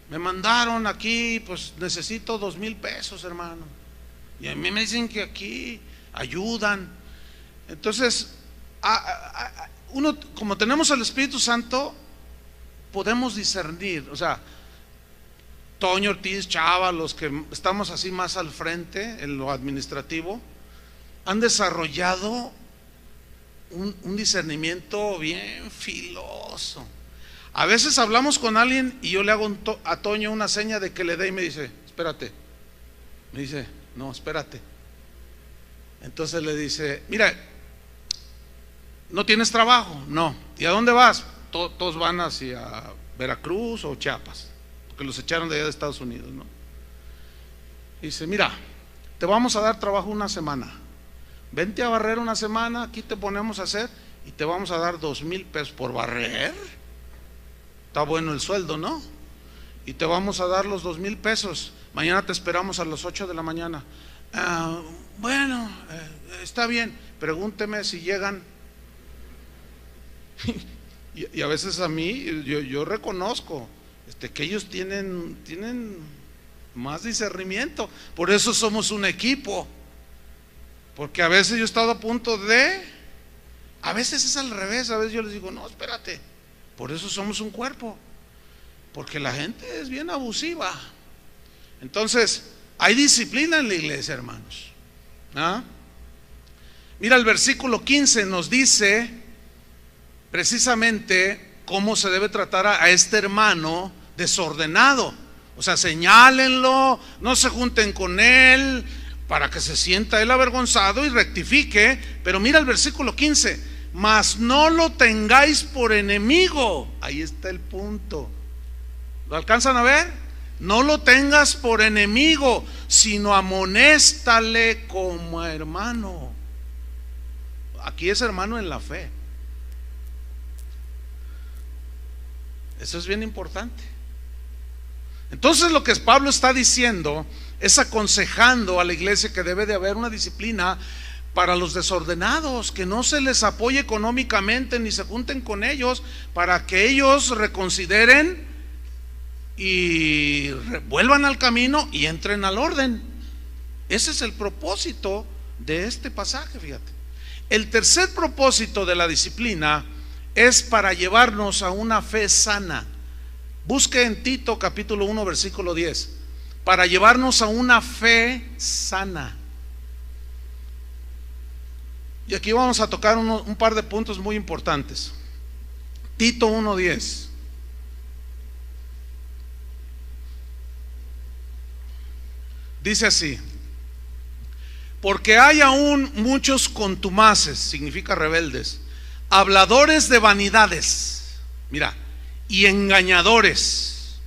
me mandaron aquí, pues necesito 2,000 pesos, hermano, y a mí me dicen que aquí ayudan. Entonces uno, como tenemos el Espíritu Santo, podemos discernir. O sea, Toño Ortiz, Chava, los que estamos así más al frente en lo administrativo, han desarrollado un discernimiento bien filoso. A veces hablamos con alguien y yo le hago a Toño una seña de que le dé y me dice, espérate. Me dice, no, espérate. Entonces le dice, mira, ¿no tienes trabajo? No. ¿Y a dónde vas? Todos van hacia Veracruz o Chiapas, porque los echaron de allá de Estados Unidos, ¿no? Dice, mira, te vamos a dar trabajo una semana. Vente a barrer una semana, aquí te ponemos a hacer y te vamos a dar 2,000 pesos por barrer. Está bueno el sueldo, ¿no? Y te vamos a dar los 2,000 pesos. Mañana te esperamos a las 8 de la mañana. Bueno, está bien, pregúnteme si llegan. Y a veces a mí, yo reconozco que ellos tienen más discernimiento. Por eso somos un equipo. Porque a veces yo he estado a punto a veces es al revés, a veces yo les digo, no, espérate. Por eso somos un cuerpo. Porque la gente es bien abusiva. Entonces, hay disciplina en la iglesia, hermanos. Mira, el versículo 15 nos dice precisamente cómo se debe tratar a este hermano desordenado. O sea, señálenlo, no se junten con él, para que se sienta él avergonzado y rectifique. Pero mira el versículo 15, mas no lo tengáis por enemigo. Ahí está el punto. ¿Lo alcanzan a ver? No lo tengas por enemigo, sino amonéstale como hermano. Aquí es hermano en la fe. Eso es bien importante. Entonces lo que Pablo está diciendo es aconsejando a la iglesia que debe de haber una disciplina para los desordenados, que no se les apoye económicamente ni se junten con ellos, para que ellos reconsideren y vuelvan al camino y entren al orden. Ese es el propósito de este pasaje, fíjate. El tercer propósito de la disciplina es para llevarnos a una fe sana. Busque en Tito capítulo 1 versículo 10, para llevarnos a una fe sana. Y aquí vamos a tocar un par de puntos muy importantes. Tito 1:10. Dice así: porque hay aún muchos contumaces, significa rebeldes, habladores de vanidades, mira, y engañadores.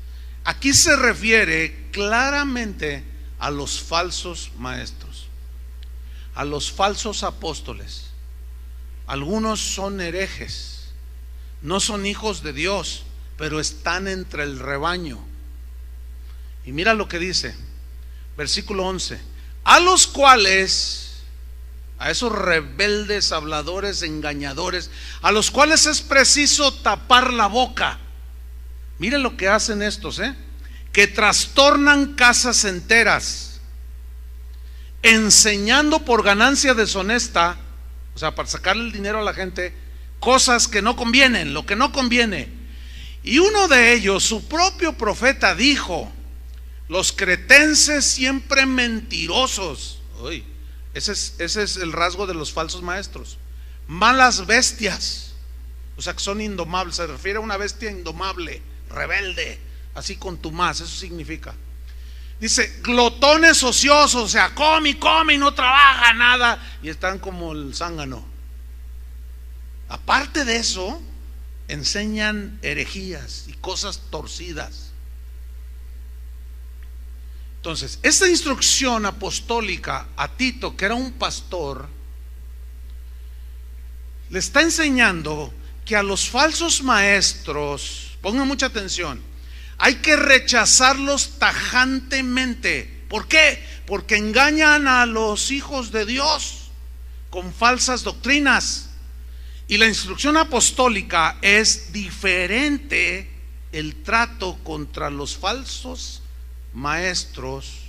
Aquí se refiere claramente a los falsos maestros, a los falsos apóstoles. Algunos son herejes, no son hijos de Dios, pero están entre el rebaño. Y mira lo que dice, versículo 11: a los cuales, a esos rebeldes, habladores, engañadores, a los cuales es preciso tapar la boca. Miren lo que hacen estos, que trastornan casas enteras, enseñando por ganancia deshonesta, o sea, para sacarle el dinero a la gente, cosas que no convienen, lo que no conviene. Y uno de ellos, su propio profeta, dijo: los cretenses siempre mentirosos. Uy, ese es el rasgo de los falsos maestros. Malas bestias, o sea que son indomables. Se refiere a una bestia indomable, rebelde, así contumaz, eso significa. Dice, glotones ociosos, o sea, come y no trabaja nada, y están como el zángano. Aparte de eso, enseñan herejías y cosas torcidas. Entonces, esta instrucción apostólica a Tito, que era un pastor, le está enseñando que a los falsos maestros, pongan mucha atención, hay que rechazarlos tajantemente. ¿Por qué? Porque engañan a los hijos de Dios con falsas doctrinas. Y la instrucción apostólica es diferente, el trato contra los falsos maestros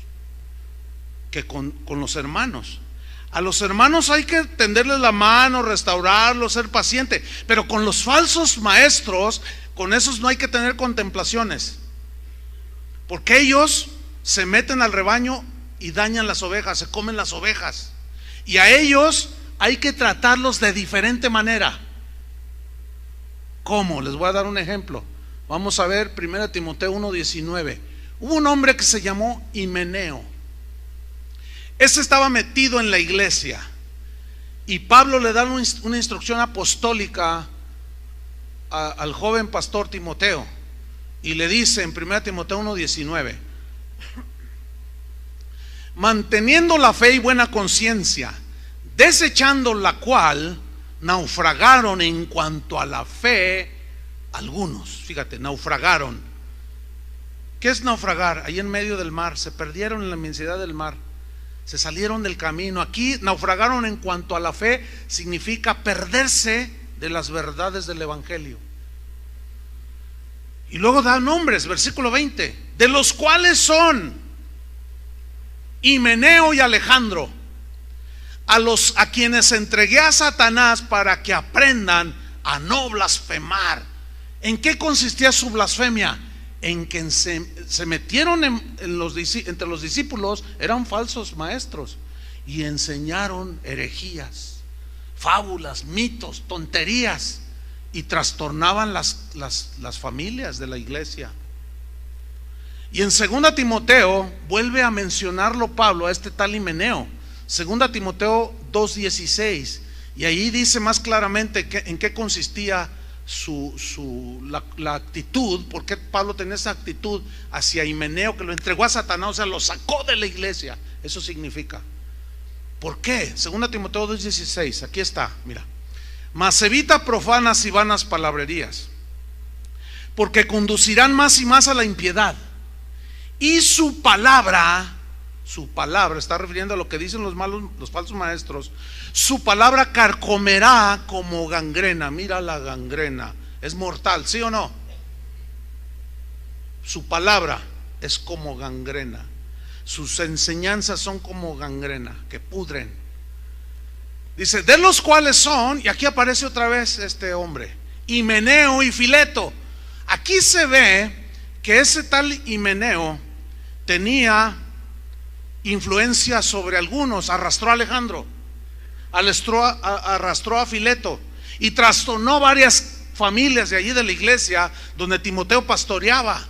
que con los hermanos. A los hermanos hay que tenderles la mano, restaurarlos, ser paciente, pero con los falsos maestros, con esos no hay que tener contemplaciones, porque ellos se meten al rebaño y dañan las ovejas, se comen las ovejas, y a ellos hay que tratarlos de diferente manera. ¿Cómo? Les voy a dar un ejemplo. Vamos a ver 1 Timoteo 1:19. Hubo un hombre que se llamó Himeneo. Ese estaba metido en la iglesia, y Pablo le da una instrucción apostólica al joven pastor Timoteo, y le dice en 1 Timoteo 1:19: manteniendo la fe y buena conciencia, desechando la cual naufragaron en cuanto a la fe algunos. Fíjate, naufragaron. ¿Qué es naufragar? Ahí en medio del mar, se perdieron en la inmensidad del mar, se salieron del camino. Aquí naufragaron en cuanto a la fe significa perderse de las verdades del evangelio. Y luego da nombres, versículo 20, de los cuales son Himeneo y Alejandro, a quienes entregué a Satanás para que aprendan a no blasfemar. ¿En qué consistía su blasfemia? En que se metieron entre los discípulos, eran falsos maestros, y enseñaron herejías, fábulas, mitos, tonterías, y trastornaban las familias de la iglesia. Y en 2 Timoteo vuelve a mencionarlo Pablo a este tal Himeneo, 2 Timoteo 2:16, y ahí dice más claramente en qué consistía la actitud, porque Pablo tenía esa actitud hacia Himeneo, que lo entregó a Satanás, o sea, lo sacó de la iglesia. Eso significa. ¿Por qué? 2 Timoteo 2:16, aquí está, mira: mas evita profanas y vanas palabrerías, porque conducirán más y más a la impiedad, y su palabra, está refiriendo a lo que dicen los falsos maestros, su palabra carcomerá como gangrena. Mira la gangrena, es mortal, ¿sí o no? Su palabra es como gangrena, sus enseñanzas son como gangrena, que pudren. Dice, de los cuales son, y aquí aparece otra vez este hombre, Himeneo y Fileto. Aquí se ve que ese tal Himeneo tenía influencia sobre algunos, arrastró a Alejandro, arrastró a Fileto y trastornó varias familias de allí de la iglesia donde Timoteo pastoreaba.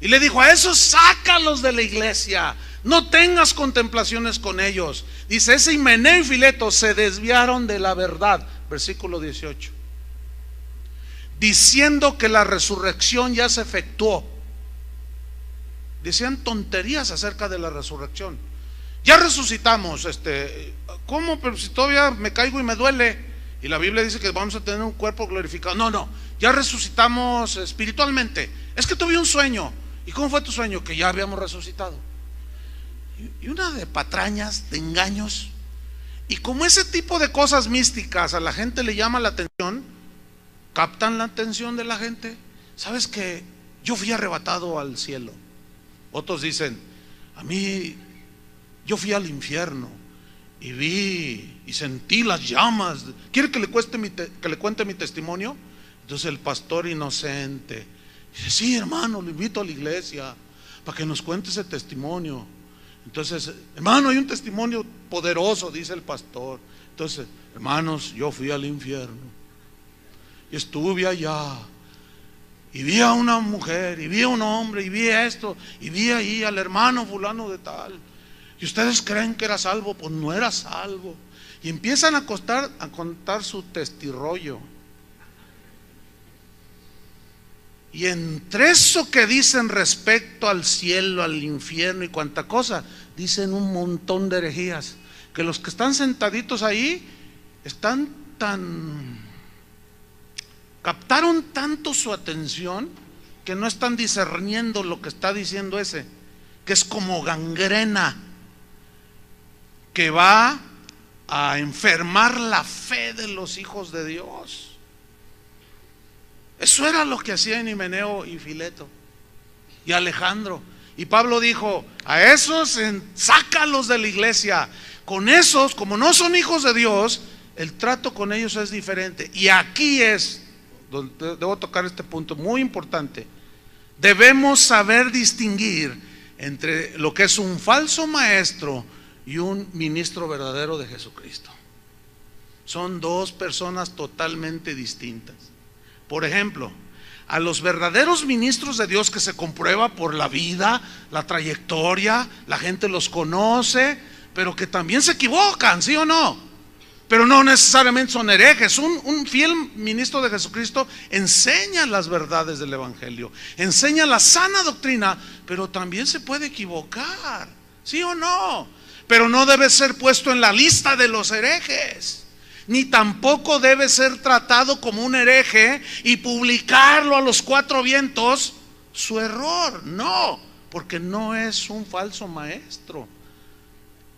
Y le dijo, a esos sácalos de la iglesia, no tengas contemplaciones con ellos. Dice, ese Himeneo y Fileto se desviaron de la verdad, versículo 18, diciendo que la resurrección ya se efectuó. Decían tonterías acerca de la resurrección. Ya resucitamos, ¿cómo? Pero si todavía me caigo y me duele, y la Biblia dice que vamos a tener un cuerpo glorificado. No, ya resucitamos espiritualmente. Es que tuve un sueño. ¿Y cómo fue tu sueño? Que ya habíamos resucitado. Y una de patrañas, de engaños. Y como ese tipo de cosas místicas a la gente le llama la atención, captan la atención de la gente. ¿Sabes que yo fui arrebatado al cielo? Otros dicen, a mí, yo fui al infierno y vi y sentí las llamas. ¿Quiere que le cuente mi testimonio? Entonces el pastor inocente dice, sí, hermano, lo invito a la iglesia para que nos cuente ese testimonio. Entonces, hermano, hay un testimonio poderoso, dice el pastor. Entonces, hermanos, yo fui al infierno y estuve allá y vi a una mujer y vi a un hombre y vi esto y vi ahí al hermano fulano de tal. Y ustedes creen que era salvo, pues no era salvo. Y empiezan a contar su testirollo. Y entre eso que dicen respecto al cielo, al infierno y cuanta cosa, dicen un montón de herejías, que los que están sentaditos ahí captaron tanto su atención que no están discerniendo lo que está diciendo ese, que es como gangrena, que va a enfermar la fe de los hijos de Dios. Eso era lo que hacían Himeneo y Fileto y Alejandro. Y Pablo dijo, a esos sácalos de la iglesia. Con esos, como no son hijos de Dios, el trato con ellos es diferente. Y aquí es donde debo tocar este punto muy importante. Debemos saber distinguir entre lo que es un falso maestro y un ministro verdadero de Jesucristo. Son dos personas totalmente distintas. Por ejemplo, a los verdaderos ministros de Dios, que se comprueba por la vida, la trayectoria, la gente los conoce, pero que también se equivocan, ¿sí o no? Pero no necesariamente son herejes. Un fiel ministro de Jesucristo enseña las verdades del evangelio, enseña la sana doctrina, pero también se puede equivocar, ¿sí o no? Pero no debe ser puesto en la lista de los herejes, ni tampoco debe ser tratado como un hereje y publicarlo a los cuatro vientos su error. No, porque no es un falso maestro.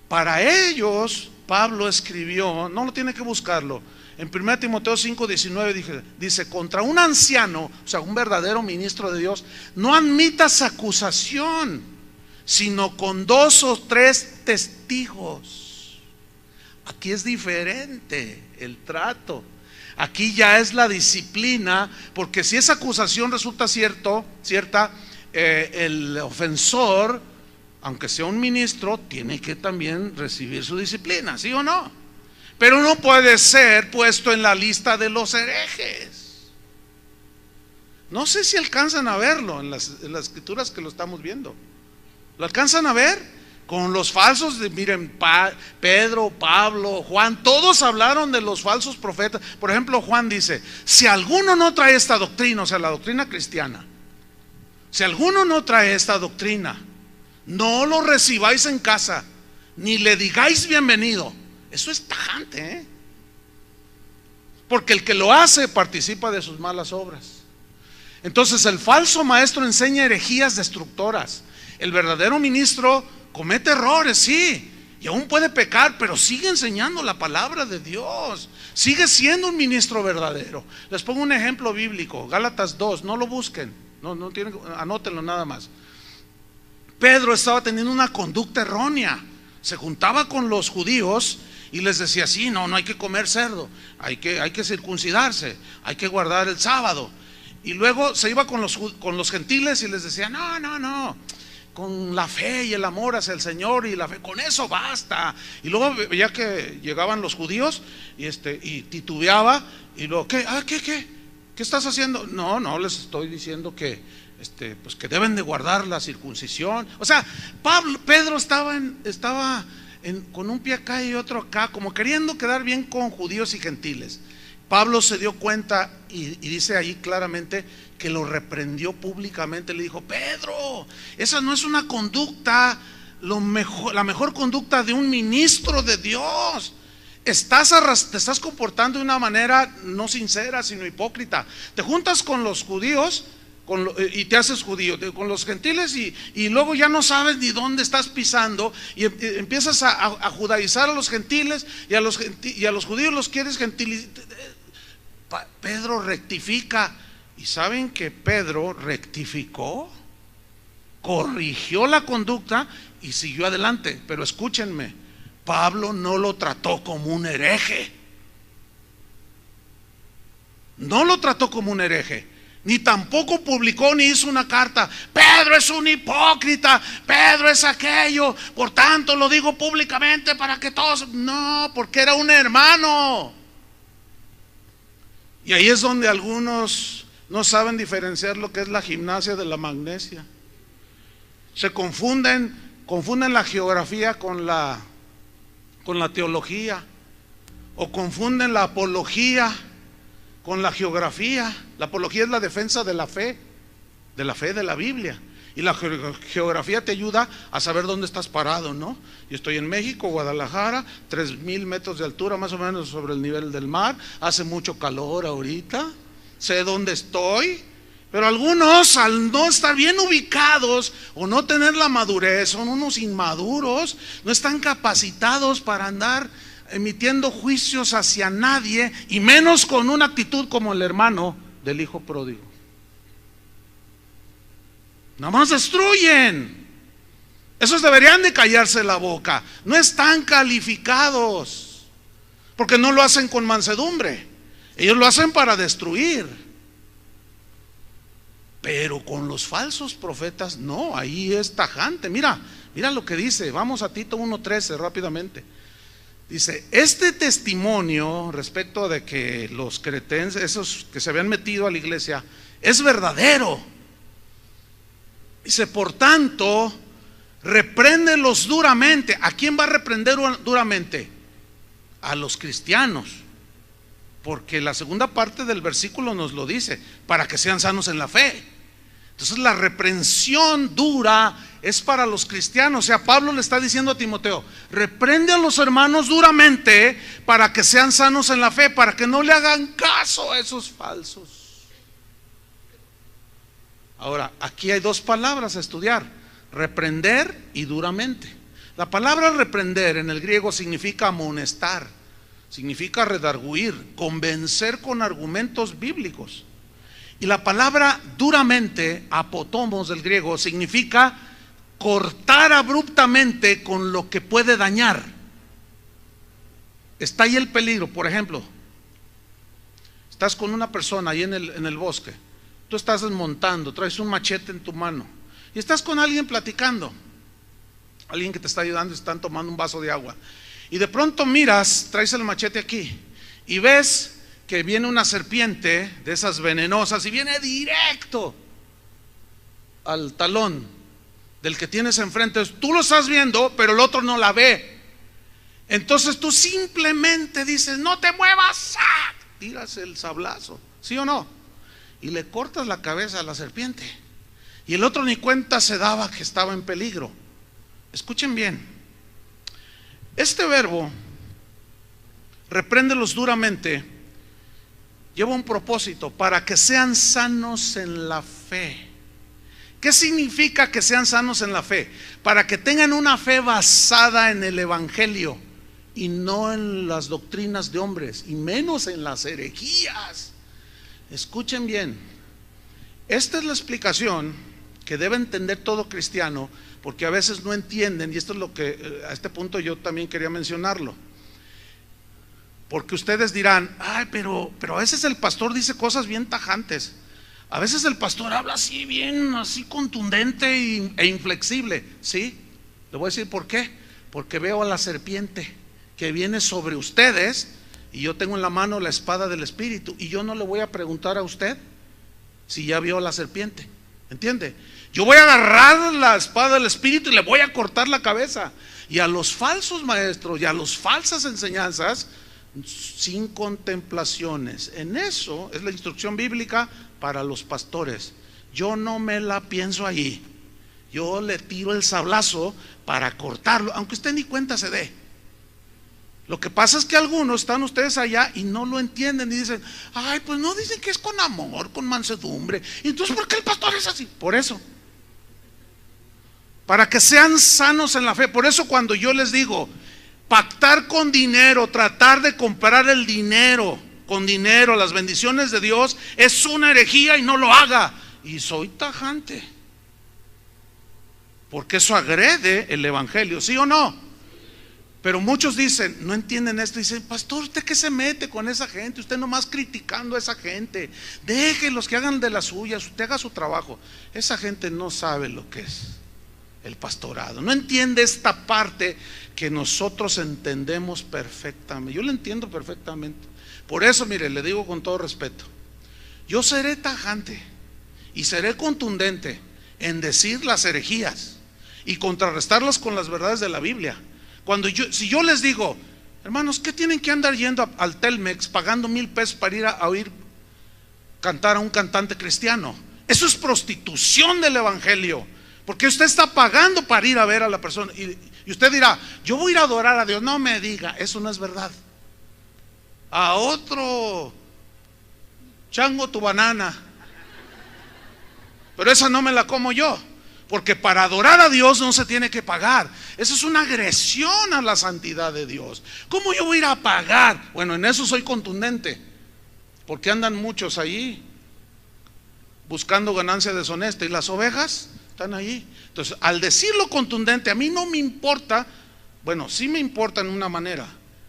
Para ellos Pablo escribió, no lo tiene que buscarlo, en 1 Timoteo 5:19 dice, contra un anciano, o sea, un verdadero ministro de Dios, no admitas acusación, sino con 2 o 3 testigos. Aquí es diferente el trato. Aquí ya es la disciplina, porque si esa acusación resulta cierta, el ofensor, aunque sea un ministro, tiene que también recibir su disciplina, ¿sí o no? Pero no puede ser puesto en la lista de los herejes. No sé si alcanzan a verlo en las escrituras que lo estamos viendo. ¿Lo alcanzan a ver? Con los falsos, miren, Pedro, Pablo, Juan, todos hablaron de los falsos profetas. Por ejemplo, Juan dice, si alguno no trae esta doctrina, o sea, la doctrina cristiana, si alguno no trae esta doctrina, no lo recibáis en casa, ni le digáis bienvenido. Eso es tajante, porque el que lo hace participa de sus malas obras. Entonces el falso maestro enseña herejías destructoras. El verdadero ministro comete errores, sí, y aún puede pecar, pero sigue enseñando la palabra de Dios. Sigue siendo un ministro verdadero. Les pongo un ejemplo bíblico, Gálatas 2, no lo busquen, no tienen, anótenlo nada más. Pedro estaba teniendo una conducta errónea. Se juntaba con los judíos y les decía, sí, no hay que comer cerdo, hay que circuncidarse, hay que guardar el sábado. Y luego se iba con los gentiles y les decía, no, con la fe y el amor hacia el Señor y la fe, con eso basta. Y luego veía que llegaban los judíos y titubeaba, y luego, ¿qué estás haciendo? No, les estoy diciendo que pues que deben de guardar la circuncisión. O sea, Pedro estaba con un pie acá y otro acá, como queriendo quedar bien con judíos y gentiles. Pablo se dio cuenta y dice ahí claramente que lo reprendió públicamente. Le dijo, Pedro, esa no es una conducta, la mejor conducta de un ministro de Dios. Te estás comportando de una manera no sincera, sino hipócrita. Te juntas con los judíos y te haces judío, con los gentiles y luego ya no sabes ni dónde estás pisando, y empiezas a judaizar a los gentiles, y a los judíos los quieres gentilizar. Pedro rectifica, y saben que Pedro rectificó, corrigió la conducta y siguió adelante. Pero escúchenme, Pablo no lo trató como un hereje, ni tampoco publicó ni hizo una carta, Pedro es un hipócrita, Pedro es aquello, por tanto lo digo públicamente para que todos. No, porque era un hermano. Y ahí es donde algunos no saben diferenciar lo que es la gimnasia de la magnesia. Se confunden la geografía con la teología, o confunden la apología con la geografía. La apología es la defensa de la fe de la Biblia, y la geografía te ayuda a saber dónde estás parado, ¿no? Yo estoy en México, Guadalajara, 3,000 metros de altura más o menos sobre el nivel del mar. Hace mucho calor ahorita, sé dónde estoy. Pero algunos, al no estar bien ubicados o no tener la madurez, son unos inmaduros, no están capacitados para andar emitiendo juicios hacia nadie, y menos con una actitud como el hermano del hijo pródigo. Nada más destruyen. Esos deberían de callarse la boca. No están calificados, porque no lo hacen con mansedumbre. Ellos lo hacen para destruir. Pero con los falsos profetas no, ahí es tajante. Mira lo que dice. Vamos a Tito 1:13 rápidamente. Dice, este testimonio respecto de que los cretenses, esos que se habían metido a la iglesia, es verdadero. Dice, por tanto, repréndelos duramente. ¿A quién va a reprender duramente? A los cristianos, porque la segunda parte del versículo nos lo dice, para que sean sanos en la fe. Entonces la reprensión dura es para los cristianos. O sea, Pablo le está diciendo a Timoteo, reprende a los hermanos duramente para que sean sanos en la fe, para que no le hagan caso a esos falsos. Ahora, aquí hay dos palabras a estudiar: reprender y duramente. La palabra reprender en el griego significa amonestar, significa redarguir, convencer con argumentos bíblicos. Y la palabra duramente, apotomos del griego, significa cortar abruptamente con lo que puede dañar. Está ahí el peligro. Por ejemplo, estás con una persona ahí en el bosque. Tú estás desmontando, traes un machete en tu mano y estás con alguien platicando, alguien que te está ayudando, y están tomando un vaso de agua, y de pronto miras, traes el machete aquí y ves que viene una serpiente de esas venenosas y viene directo al talón del que tienes enfrente. Tú lo estás viendo, pero el otro no la ve. Entonces tú simplemente dices, no te muevas, ¡sac! Tiras el sablazo, ¿sí o no? Y le cortas la cabeza a la serpiente, y el otro ni cuenta se daba que estaba en peligro. Escuchen bien, este verbo, repréndelos duramente, lleva un propósito: para que sean sanos en la fe. ¿Qué significa que sean sanos en la fe? Para que tengan una fe basada en el Evangelio y no en las doctrinas de hombres, y menos en las herejías. Escuchen bien, esta es la explicación que debe entender todo cristiano, porque a veces no entienden, y esto es lo que a este punto yo también quería mencionarlo. Porque ustedes dirán: ay, pero a veces el pastor dice cosas bien tajantes. A veces el pastor habla así, bien, así contundente e inflexible. Sí, le voy a decir por qué. Porque veo a la serpiente que viene sobre ustedes, y yo tengo en la mano la espada del Espíritu, y yo no le voy a preguntar a usted si ya vio a la serpiente. ¿Entiende? Yo voy a agarrar la espada del Espíritu y le voy a cortar la cabeza. Y a los falsos maestros y a las falsas enseñanzas, sin contemplaciones. En eso es la instrucción bíblica para los pastores. Yo no me la pienso allí, yo le tiro el sablazo para cortarlo, aunque usted ni cuenta se dé. Lo que pasa es que algunos están ustedes allá y no lo entienden y dicen: ay, pues no, dicen que es con amor, con mansedumbre. Entonces, ¿por qué el pastor es así? Por eso, para que sean sanos en la fe. Por eso cuando yo les digo pactar con dinero, tratar de comprar el dinero con dinero, las bendiciones de Dios, es una herejía y no lo haga. Y soy tajante, porque eso agrede el Evangelio, ¿sí o no? Pero muchos dicen, no entienden esto, dicen: pastor, ¿usted qué se mete con esa gente? Usted nomás criticando a esa gente. Déjenlos que hagan de las suyas, usted haga su trabajo. Esa gente no sabe lo que es el pastorado, no entiende esta parte que nosotros entendemos perfectamente. Yo lo entiendo perfectamente. Por eso, mire, le digo con todo respeto, yo seré tajante y seré contundente en decir las herejías y contrarrestarlas con las verdades de la Biblia. Si yo les digo: hermanos, ¿qué tienen que andar yendo al Telmex pagando $1,000 para ir a oír cantar a un cantante cristiano? Eso es prostitución del Evangelio, porque usted está pagando para ir a ver a la persona. Y usted dirá: yo voy a ir a adorar a Dios. No me diga, eso no es verdad. A otro chango tu banana, pero esa no me la como yo, porque para adorar a Dios no se tiene que pagar. Eso es una agresión a la santidad de Dios. ¿Cómo yo voy a ir a pagar? Bueno, en eso soy contundente, porque andan muchos ahí buscando ganancia deshonesta, y las ovejas están ahí. Entonces, al decirlo contundente, a mí no me importa. Bueno, sí me importa en una manera,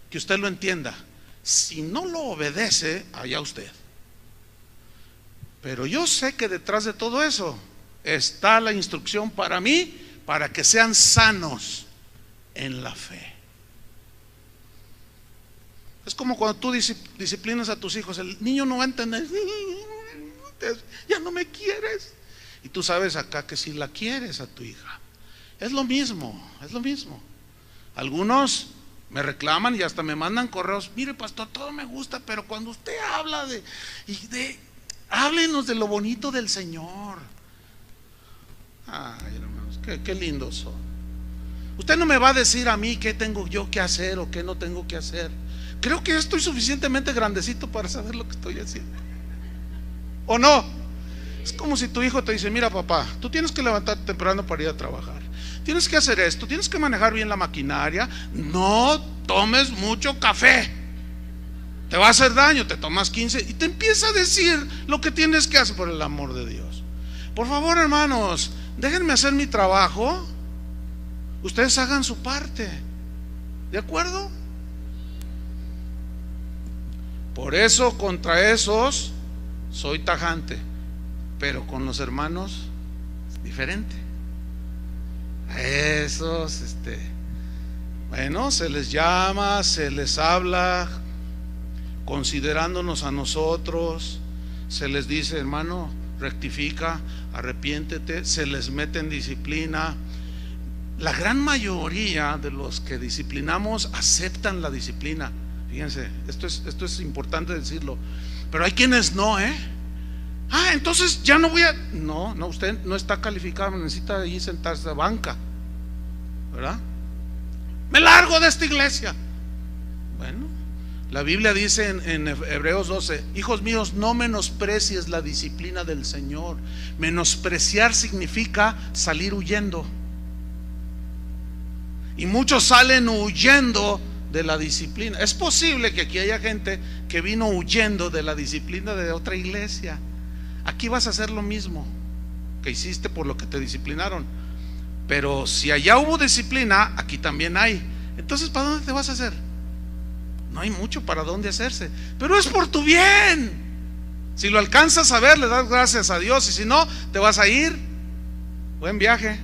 que usted lo entienda. Si no lo obedece, allá usted. Pero yo sé que detrás de todo eso está la instrucción para mí, para que sean sanos en la fe. Es como cuando tú disciplinas a tus hijos. El niño no va a entender: ya no me quieres. Y tú sabes acá que si la quieres a tu hija. Es lo mismo, es lo mismo. Algunos me reclaman y hasta me mandan correos: mire, pastor, todo me gusta, pero cuando usted habla háblenos de lo bonito del Señor. Ay, hermanos, qué lindos son. Usted no me va a decir a mí qué tengo yo que hacer o qué no tengo que hacer. Creo que estoy suficientemente grandecito para saber lo que estoy haciendo, ¿o no? Es como si tu hijo te dice: mira, papá, tú tienes que levantarte temprano para ir a trabajar, tienes que hacer esto, tienes que manejar bien la maquinaria, no tomes mucho café, te va a hacer daño, te tomas 15, y te empieza a decir lo que tienes que hacer. Por el amor de Dios, por favor, hermanos, déjenme hacer mi trabajo, ustedes hagan su parte, ¿de acuerdo? Por eso contra esos soy tajante, pero con los hermanos es diferente. A esos, bueno, se les llama, se les habla considerándonos a nosotros, se les dice: hermano, rectifica, arrepiéntete, se les mete en disciplina. La gran mayoría de los que disciplinamos aceptan la disciplina. Fíjense, esto es importante decirlo, pero hay quienes no, entonces ya no voy a. No, usted no está calificado, necesita allí sentarse a banca, ¿verdad? Me largo de esta iglesia. Bueno, La Biblia dice en Hebreos 12: hijos míos, no menosprecies la disciplina del Señor. Menospreciar significa salir huyendo. Y muchos salen huyendo de la disciplina. Es posible que aquí haya gente que vino huyendo de la disciplina de otra iglesia. Aquí vas a hacer lo mismo que hiciste por lo que te disciplinaron. Pero si allá hubo disciplina, aquí también hay. Entonces, ¿para dónde te vas a hacer? No hay mucho para dónde hacerse, pero es por tu bien. Si lo alcanzas a ver, le das gracias a Dios, y si no, te vas a ir. Buen viaje.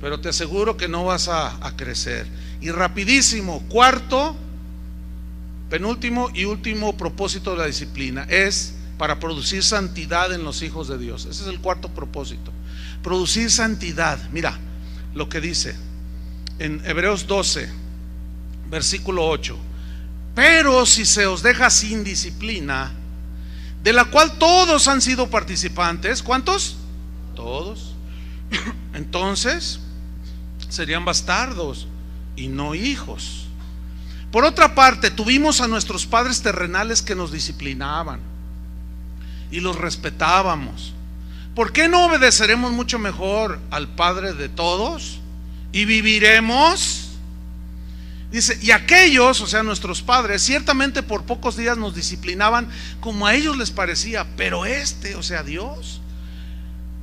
Pero te aseguro que no vas a crecer. Y rapidísimo, cuarto, penúltimo y último propósito de la disciplina es para producir santidad en los hijos de Dios. Ese es el cuarto propósito. Producir santidad. Mira lo que dice en Hebreos 12, versículo 8: pero si se os deja sin disciplina, de la cual todos han sido participantes. ¿Cuántos? Todos. Entonces serían bastardos y no hijos. Por otra parte, tuvimos a nuestros padres terrenales que nos disciplinaban y los respetábamos. ¿Por qué no obedeceremos mucho mejor al Padre de todos y viviremos? Dice: y aquellos, o sea, nuestros padres, ciertamente por pocos días nos disciplinaban como a ellos les parecía, pero o sea, Dios,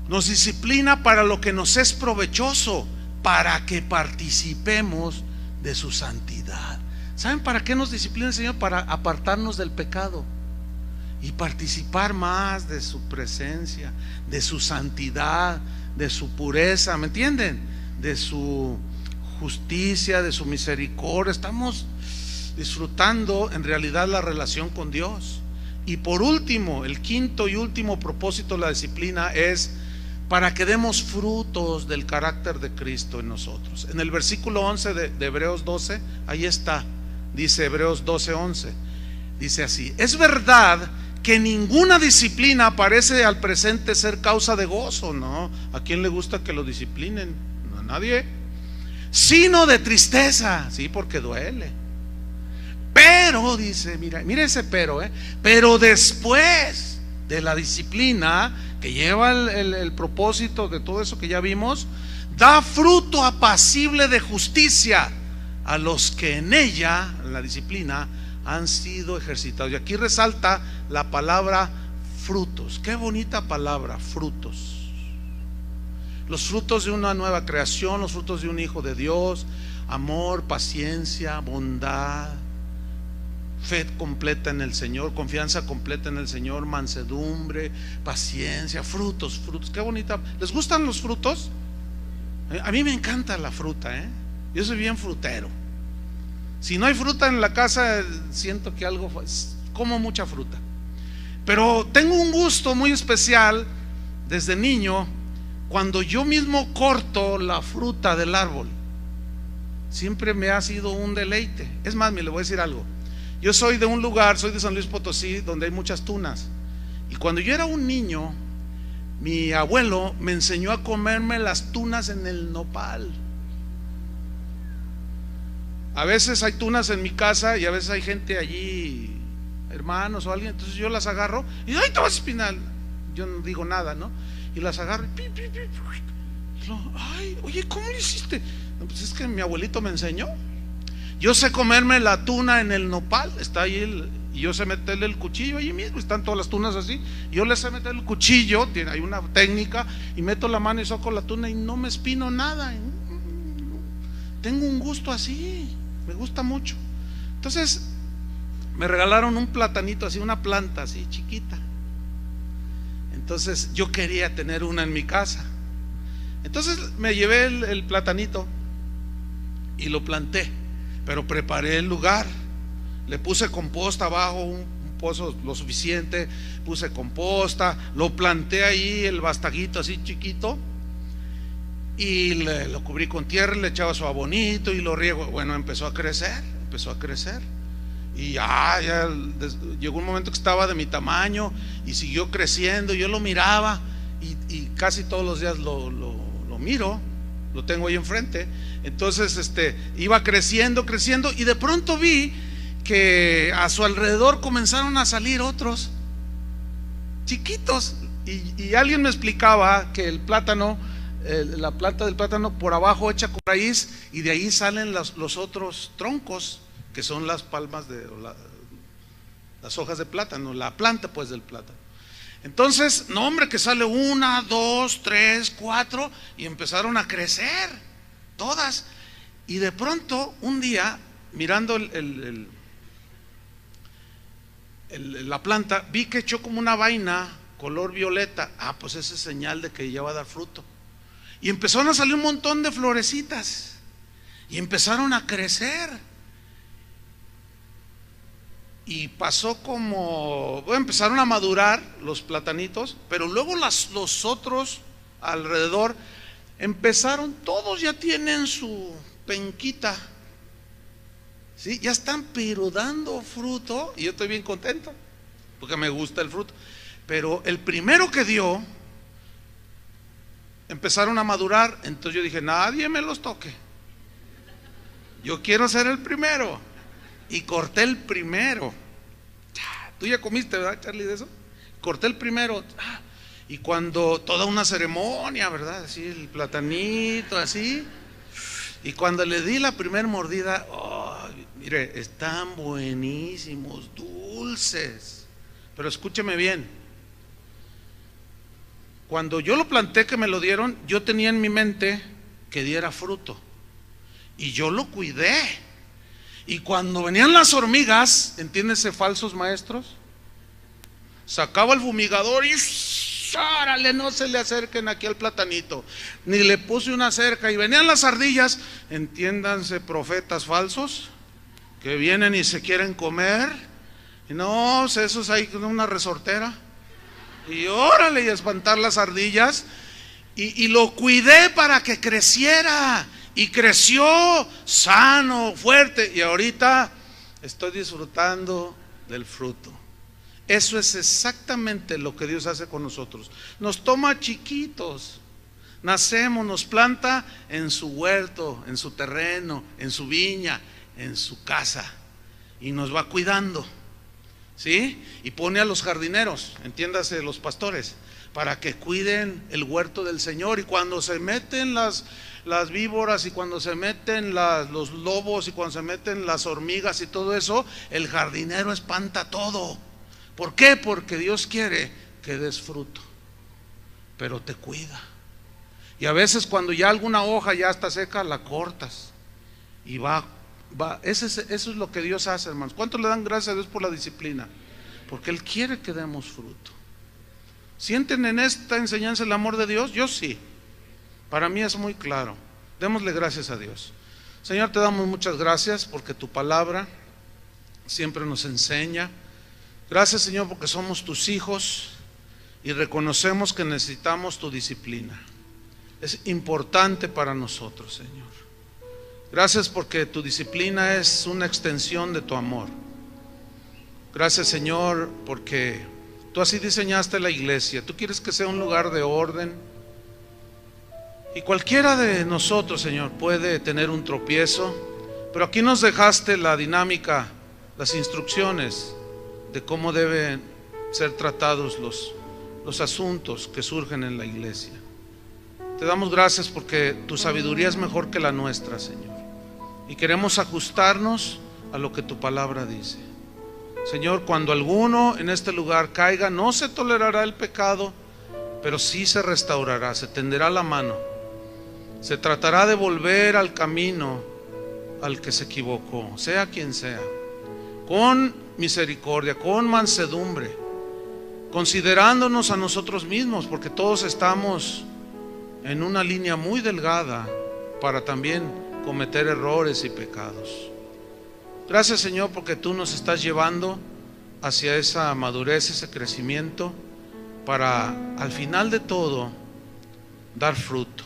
nos disciplina para lo que nos es provechoso, para que participemos de su santidad. ¿Saben para qué nos disciplina el Señor? Para apartarnos del pecado y participar más de su presencia, de su santidad, de su pureza, ¿me entienden? De su justicia, de su misericordia. Estamos disfrutando en realidad la relación con Dios. Y por último, el quinto y último propósito de la disciplina es para que demos frutos del carácter de Cristo en nosotros. En el versículo 11 de Hebreos 12, ahí está, dice Hebreos 12:11, dice así: es verdad que ninguna disciplina parece al presente ser causa de gozo, ¿no? ¿A quién le gusta que lo disciplinen? No, a nadie. Sino de tristeza, sí, porque duele. Pero, dice, mira ese pero después de la disciplina que lleva el propósito de todo eso que ya vimos, da fruto apacible de justicia a los que en ella, en la disciplina, han sido ejercitados. Y aquí resalta la palabra frutos. Qué bonita palabra, frutos. Los frutos de una nueva creación, los frutos de un hijo de Dios: amor, paciencia, bondad, fe completa en el Señor, confianza completa en el Señor, mansedumbre, paciencia, frutos. Qué bonita. ¿Les gustan los frutos? A mí me encanta la fruta, yo soy bien frutero. Si no hay fruta en la casa, siento que como mucha fruta. Pero tengo un gusto muy especial desde niño, cuando yo mismo corto la fruta del árbol. Siempre me ha sido un deleite. Es más, me le voy a decir algo. Yo soy de un lugar, soy de San Luis Potosí, donde hay muchas tunas. Y cuando yo era un niño, mi abuelo me enseñó a comerme las tunas en el nopal. A veces hay tunas en mi casa y a veces hay gente allí, hermanos o alguien, entonces yo las agarro y ¡ay, te vas a espinar! Yo no digo nada, ¿no? Y las agarro y ¡ay, oye, ¿cómo lo hiciste? No, pues es que mi abuelito me enseñó. Yo sé comerme la tuna en el nopal, está ahí y yo sé meterle el cuchillo allí mismo, están todas las tunas así. Yo le sé meter el cuchillo, hay una técnica, y meto la mano y saco la tuna y no me espino nada. Tengo un gusto así, me gusta mucho. Entonces me regalaron un platanito así, una planta así chiquita. Entonces yo quería tener una en mi casa. Entonces me llevé el platanito y lo planté, pero preparé el lugar. Le puse composta abajo, un pozo lo suficiente, puse composta, lo planté ahí, el bastaguito así chiquito, y lo cubrí con tierra, le echaba su abonito y lo riego. Bueno, empezó a crecer. Y ya llegó un momento que estaba de mi tamaño y siguió creciendo. Yo lo miraba y casi todos los días lo miro, lo tengo ahí enfrente. Entonces iba creciendo y de pronto vi que a su alrededor comenzaron a salir otros chiquitos, y alguien me explicaba que el plátano, la planta del plátano por abajo echa con raíz, y de ahí salen los otros troncos, que son las palmas las hojas de plátano, la planta pues del plátano. Entonces, no hombre, que sale 1, 2, 3, 4, y empezaron a crecer todas. Y de pronto un día, mirando la planta, vi que echó como una vaina color violeta. Pues esa es señal de que ya va a dar fruto. Y empezaron a salir un montón de florecitas y empezaron a crecer. Y pasó empezaron a madurar los platanitos, pero luego los otros alrededor empezaron, todos ya tienen su penquita, ¿sí? Ya están pero dando fruto, y yo estoy bien contento porque me gusta el fruto. Pero el primero que dio, empezaron a madurar. Entonces yo dije, nadie me los toque, yo quiero ser el primero. Y corté el primero. Tú ya comiste, ¿verdad, Charlie, de eso? Corté el primero. Y cuando, toda una ceremonia, ¿verdad? Así el platanito, así. Y cuando le di la primera mordida, mire, están buenísimos, dulces. Pero escúcheme bien. Cuando yo lo planté, que me lo dieron, yo tenía en mi mente que diera fruto, y yo lo cuidé. Y cuando venían las hormigas, entiéndese, falsos maestros, sacaba el fumigador y ¡árale! No se le acerquen aquí al platanito. Ni le puse una cerca. Y venían las ardillas, entiéndanse, profetas falsos, que vienen y se quieren comer. Y no, esos hay con una resortera. Y órale, y espantar las ardillas. Y lo cuidé para que creciera. Y creció sano, fuerte, y ahorita estoy disfrutando del fruto. Eso es exactamente lo que Dios hace con nosotros. Nos toma chiquitos, nacemos, nos planta en su huerto, en su terreno, en su viña, en su casa, y nos va cuidando, ¿sí? Y pone a los jardineros, entiéndase, los pastores, para que cuiden el huerto del Señor. Y cuando se meten las víboras, y cuando se meten los lobos, y cuando se meten las hormigas y todo eso, el jardinero espanta todo. ¿Por qué? Porque Dios quiere que des fruto, pero te cuida. Y a veces cuando ya alguna hoja ya está seca, la cortas y va. Eso es lo que Dios hace, hermanos. ¿Cuántos le dan gracias a Dios por la disciplina? Porque Él quiere que demos fruto. ¿Sienten en esta enseñanza el amor de Dios? Yo sí. Para mí es muy claro. Démosle gracias a Dios. Señor, te damos muchas gracias porque tu palabra siempre nos enseña. Gracias, Señor, porque somos tus hijos y reconocemos que necesitamos tu disciplina. Es importante para nosotros, Señor. Gracias porque tu disciplina es una extensión de tu amor. Gracias, Señor, porque tú así diseñaste la iglesia. Tú quieres que sea un lugar de orden. Y cualquiera de nosotros, Señor, puede tener un tropiezo, pero aquí nos dejaste la dinámica, las instrucciones de cómo deben ser tratados los asuntos que surgen en la iglesia. Te damos gracias porque tu sabiduría es mejor que la nuestra, Señor, y queremos ajustarnos a lo que tu palabra dice. Señor, cuando alguno en este lugar caiga, no se tolerará el pecado, pero sí se restaurará, se tenderá la mano, se tratará de volver al camino al que se equivocó, sea quien sea, con misericordia, con mansedumbre, considerándonos a nosotros mismos, porque todos estamos en una línea muy delgada para también cometer errores y pecados. Gracias, Señor, porque tú nos estás llevando hacia esa madurez, ese crecimiento, para al final de todo dar fruto.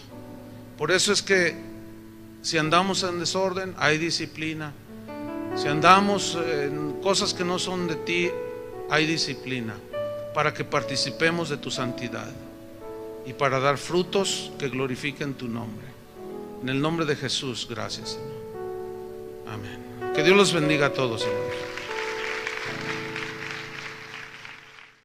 Por eso es que si andamos en desorden, hay disciplina. Si andamos en cosas que no son de ti, hay disciplina, para que participemos de tu santidad y para dar frutos que glorifiquen tu nombre. En el nombre de Jesús, gracias, Señor. Amén. Que Dios los bendiga a todos, hermanos.